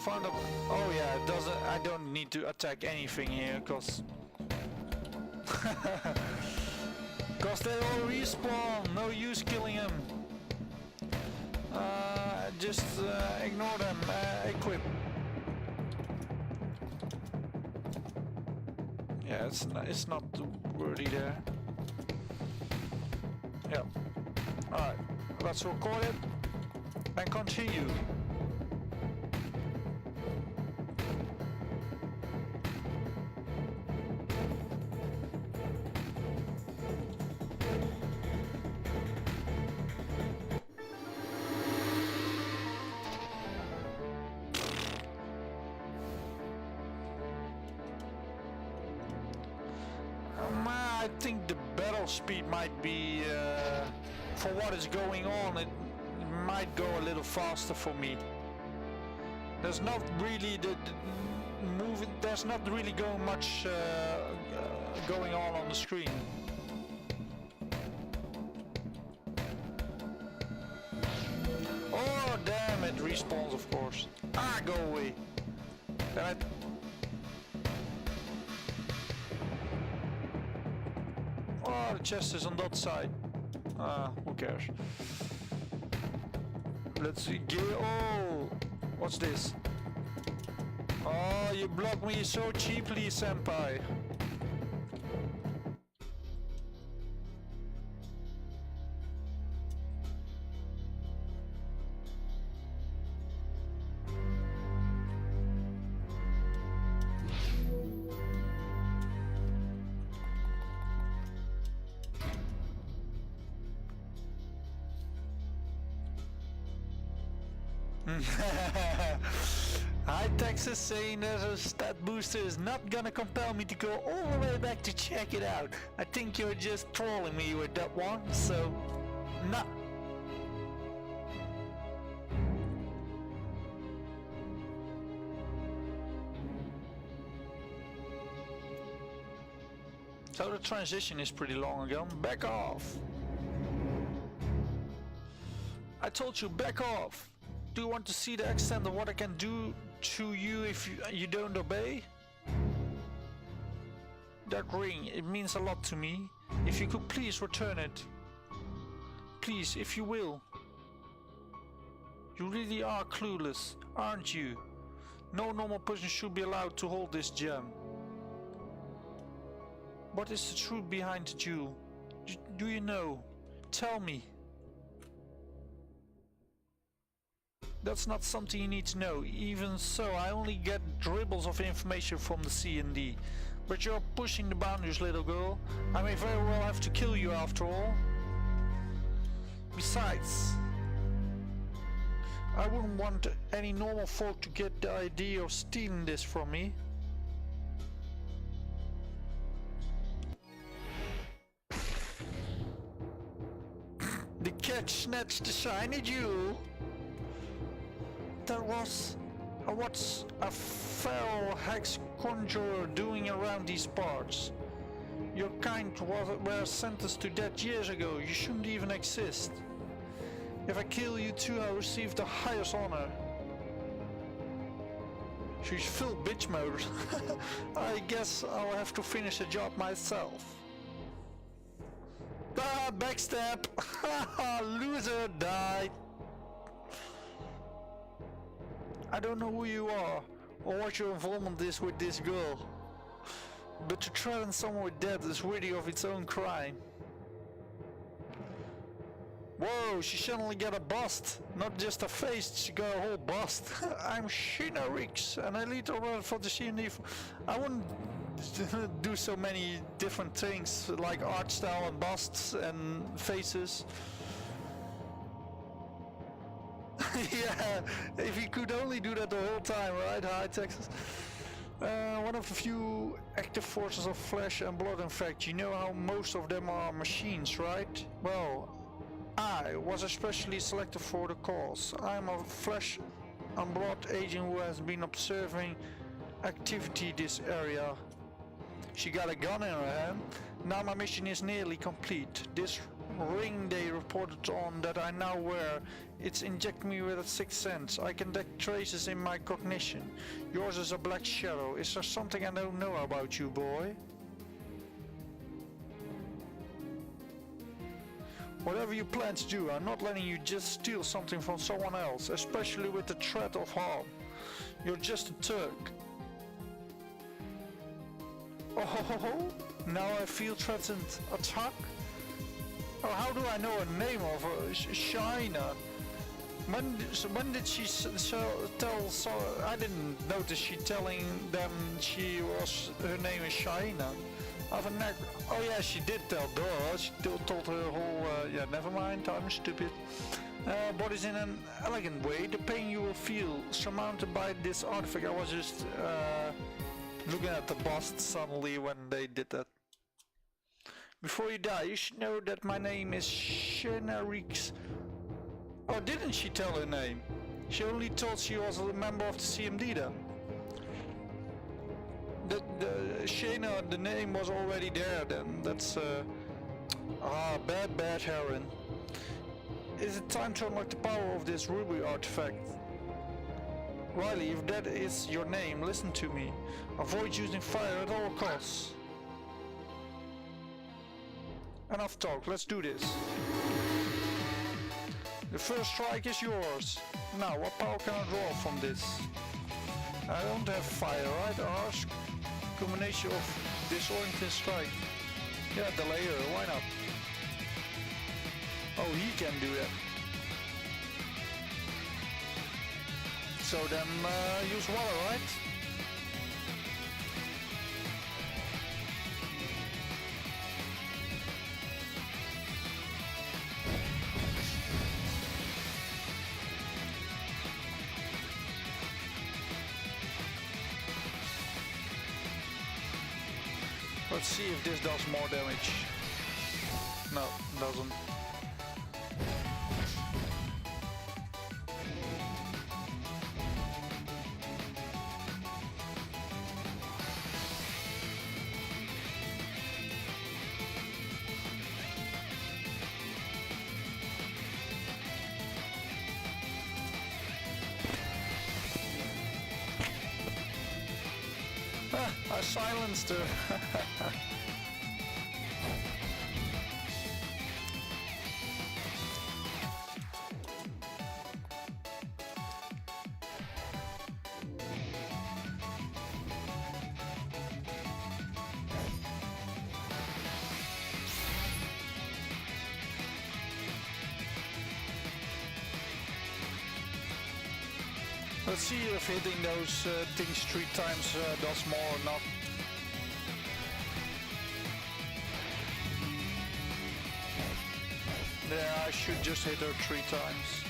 Found a. Oh yeah, it doesn't. I don't need to attack anything here, cause they all respawn. No use killing them. Just ignore them. Equip. Yeah, it's not worthy there. Yeah. Alright, let's record it and continue. I think the battle speed might be, for what is going on, it might go a little faster for me. There's not really there's not really going much going on the screen. Oh damn, it respawns of course. Ah, go away. Damn it. Oh, the chest is on that side. Who cares? Let's see. Oh, what's this? Oh, you blocked me so cheaply, senpai. High Texas saying that a stat booster is not gonna compel me to go all the way back to check it out. I think you're just trolling me with that one, so nah. So the transition is pretty long again. Back off. I told you, back off. Do you want to see the extent of what I can do to you if you don't obey? That ring, it means a lot to me. If you could please return it. Please, if you will. You really are clueless, aren't you? No normal person should be allowed to hold this gem. What is the truth behind the jewel? Do you know? Tell me. That's not something you need to know. Even so, I only get dribbles of information from the C&D. But you're pushing the boundaries, little girl. I may very well have to kill you after all. Besides, I wouldn't want any normal folk to get the idea of stealing this from me. The cat snatched the shiny jewel. That was what's a feral hex conjurer doing around these parts? Your kind were sentenced to death years ago. You shouldn't even exist. If I kill you too, I'll receive the highest honor. She's full bitch mode. I guess I'll have to finish the job myself. Ah, backstab! Loser died. I don't know who you are, or what your involvement is with this girl, but to threaten someone with death is worthy of its own crime. Whoa, she suddenly got a bust, not just a face, she got a whole bust. I'm Sheena Ricks, and I lead the run for the C&D. I wouldn't do so many different things, like art style and busts and faces. Yeah, if you could only do that the whole time, right? High Texas. One of the few active forces of flesh and blood, in fact. You know how most of them are machines, right? Well, I was especially selected for the cause. I'm a flesh and blood agent who has been observing activity this area. She got a gun in her hand. Now my mission is nearly complete. This ring they reported on that I now wear, it's inject me with a sixth sense. I can detect traces in my cognition. Yours is a black shadow. Is there something I don't know about you, boy? Whatever you plan to do, I'm not letting you just steal something from someone else, especially with the threat of harm. You're just a Turk. Oh, now I feel threatened. Attack? Oh, how do I know a name of her? Shaina. When did she tell? So I didn't notice she telling them her name is Shaina. Oh yeah, she did tell Dora. She told her whole. Yeah, never mind. I'm stupid. But it's in an elegant way. The pain you will feel surmounted by this artifact. I was just looking at the bust suddenly when they did that. Before you die, you should know that my name is Shipwreck. Oh, didn't she tell her name? She only told she was a member of the CMD then. Shayna, the name was already there then. That's bad heroine. Is it time to unlock the power of this ruby artifact? Riley, if that is your name, listen to me. Avoid using fire at all costs. Enough talk, let's do this. The first strike is yours. Now, what power can I draw from this? I don't have fire, right? A harsh combination of disorienting strike. Yeah, the Leiria, why not? Oh, he can do that. So then use water, right? Let's see if this does more damage. No, it doesn't. I silenced her. Let's see if hitting those things 3 times does more or not. Yeah, I should just hit her 3 times.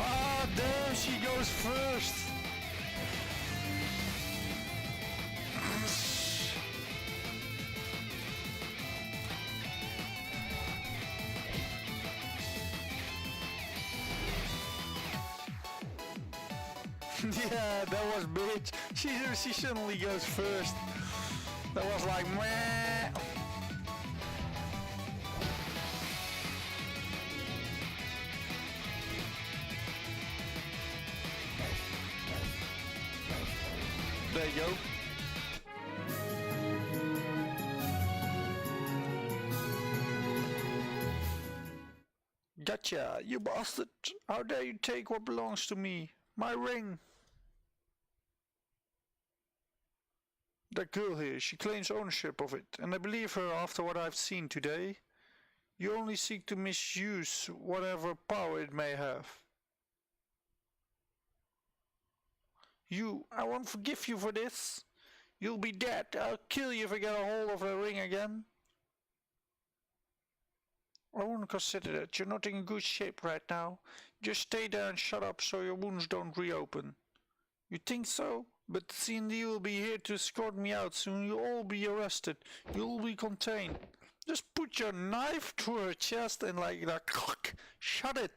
Ah, damn, she goes first. Yeah, that was bitch. She suddenly goes first. That was like meh. There you go. Gotcha, you bastard. How dare you take what belongs to me? My ring. That girl here, she claims ownership of it, and I believe her after what I've seen today. You only seek to misuse whatever power it may have. I won't forgive you for this. You'll be dead. I'll kill you if I get a hold of the ring again. I wouldn't consider that. You're not in good shape right now. Just stay there and shut up so your wounds don't reopen. You think so? But the CND will be here to escort me out soon. You'll all be arrested. You'll be contained. Just put your knife through her chest and like that. Shut it.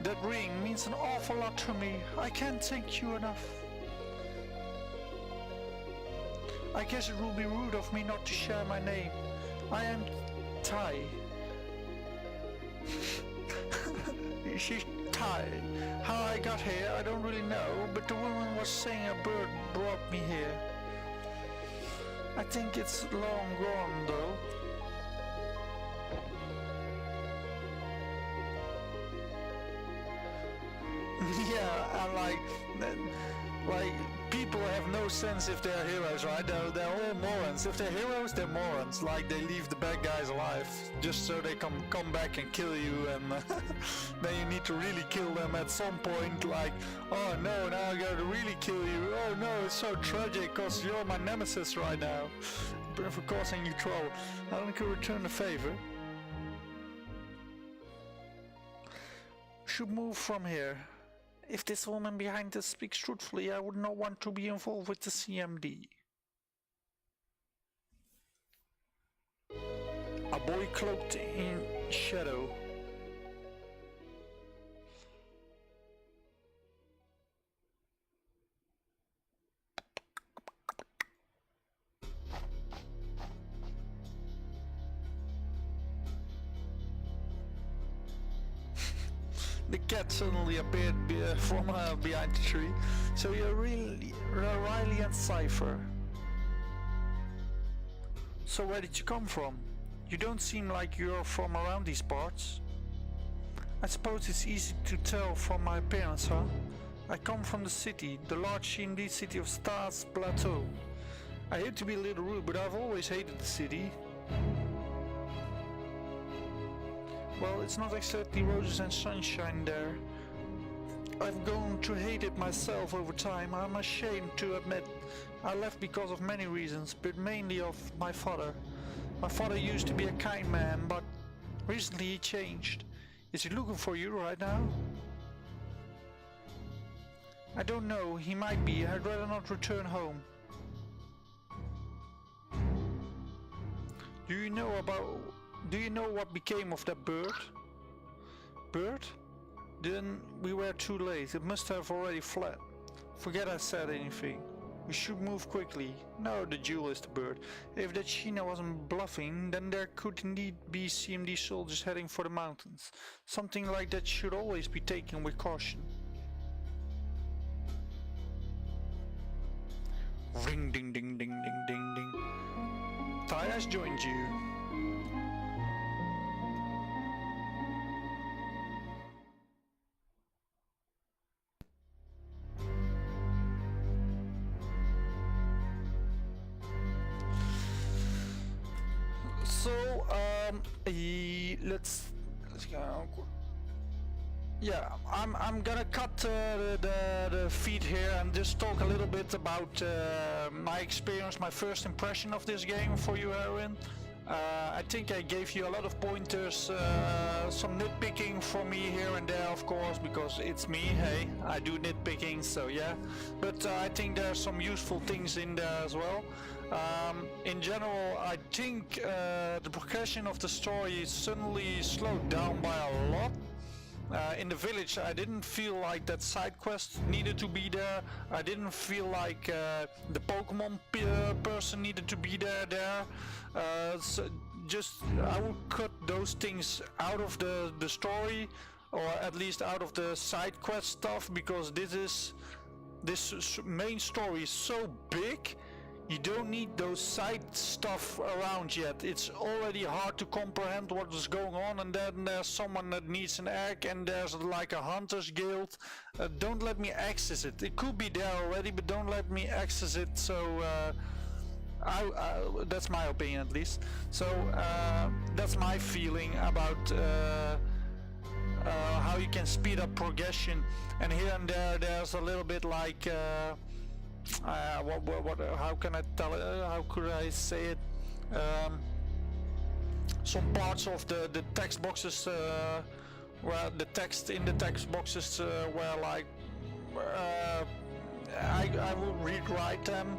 That ring means an awful lot to me. I can't thank you enough. I guess it will be rude of me not to share my name. I am Ty. She's Ty. How I got here, I don't really know, but the woman was saying a bird brought me here. I think it's long gone though. Yeah, and like people have no sense if they're heroes, right? They're all morons. If they're heroes, they're morons. Like they leave the bad guys alive just so they come back and kill you, and then you need to really kill them at some point. Like, oh no, now I gotta really kill you. Oh no, it's so tragic because you're my nemesis right now for causing you trouble. I don't could return the favor. Should move from here. If this woman behind us speaks truthfully, I would not want to be involved with the CMD. A boy cloaked in shadow. The cat suddenly appeared from behind the tree. So you're really Riley and Zephyr. So where did you come from? You don't seem like you're from around these parts. I suppose it's easy to tell from my appearance, huh? I come from the city, the large CMD city of Stars Plateau. I hate to be a little rude, but I've always hated the city. Well, it's not exactly roses and sunshine there. I've grown to hate it myself over time. I'm ashamed to admit I left because of many reasons, but mainly of my father. My father used to be a kind man, but recently he changed. Is he looking for you right now? I don't know, he might be. I'd rather not return home. Do you know what became of that bird? Bird? Then we were too late. It must have already fled. Forget I said anything. We should move quickly. No, the jewel is the bird. If that Sheena wasn't bluffing, then there could indeed be CMD soldiers heading for the mountains. Something like that should always be taken with caution. Ring ding ding ding ding ding ding. Ty has joined you. So let's go. Yeah, I'm gonna cut the feed here and just talk a little bit about my experience, my first impression of this game for you, Heroine. I think I gave you a lot of pointers, some nitpicking for me here and there, of course, because it's me, hey, I do nitpicking, so yeah. But I think there's some useful things in there as well. In general, I think the progression of the story is suddenly slowed down by a lot. In the village, I didn't feel like that side quest needed to be there. I didn't feel like the Pokemon person needed to be there. So just I would cut those things out of the story, or at least out of the side quest stuff, because this main story is so big. You don't need those side stuff around yet. It's already hard to comprehend what is going on, and then there's someone that needs an egg, and there's like a hunter's guild. Don't let me access it. It could be there already, but don't let me access it. So that's my opinion, at least. So that's my feeling about how you can speed up progression. And here and there's a little bit like how can I tell it? How could I say it? Some parts of the text boxes, where the text in the text boxes were like, I will rewrite them,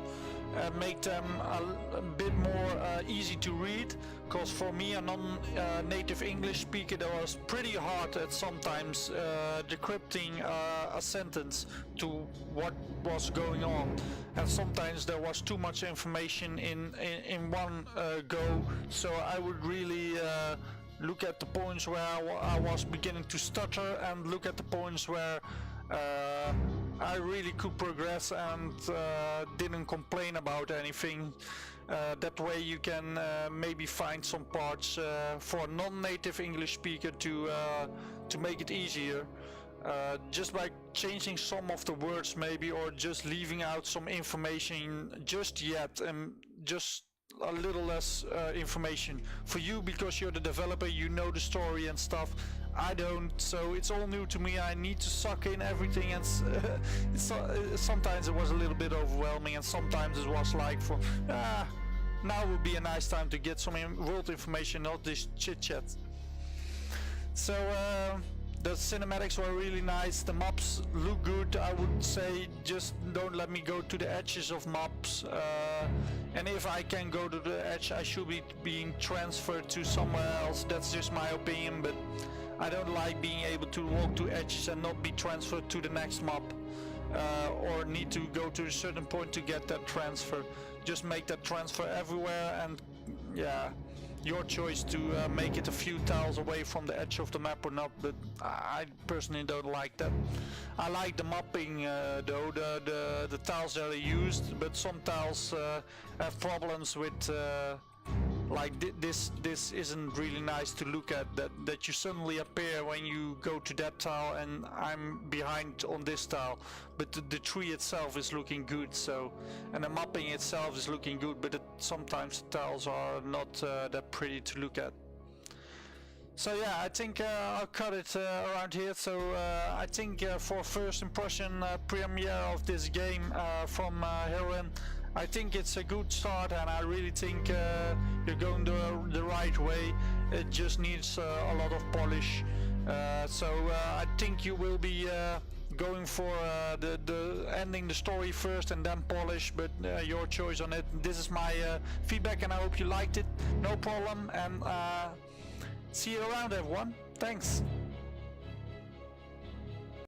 make them a bit more easy to read. Because for me, a non-native English speaker, that was pretty hard at sometimes decrypting a sentence to what was going on, and sometimes there was too much information in one go. So I would really look at the points where I was beginning to stutter, and look at the points where I really could progress and didn't complain about anything. That way you can maybe find some parts for a non-native English speaker to make it easier. just by changing some of the words maybe, or just leaving out some information just yet, and just a little less information for you, because you're the developer, you know the story and stuff. I don't, so it's all new to me. I need to suck in everything, and sometimes it was a little bit overwhelming, and sometimes it was like, now would be a nice time to get some world information, not this chit chat. So the cinematics were really nice, the maps look good. I would say just don't let me go to the edges of maps, and if I can go to the edge, I should be being transferred to somewhere else. That's just my opinion, but I don't like being able to walk to edges and not be transferred to the next map, or need to go to a certain point to get that transfer. Just make that transfer everywhere, and yeah, your choice to make it a few tiles away from the edge of the map or not, but I personally don't like that. I like the mapping though, the tiles that are used, but some tiles have problems with like this isn't really nice to look at, that you suddenly appear when you go to that tile and I'm behind on this tile, but the tree itself is looking good, so, and the mapping itself is looking good, but sometimes the tiles are not that pretty to look at. So yeah, I think I'll cut it around here. So I think for first impression premiere of this game from Heroine, I think it's a good start, and I really think you're going the right way. It just needs a lot of polish. So I think you will be going for the ending the story first and then polish, but your choice on it. This is my feedback, and I hope you liked it. No problem, and see you around, everyone. Thanks.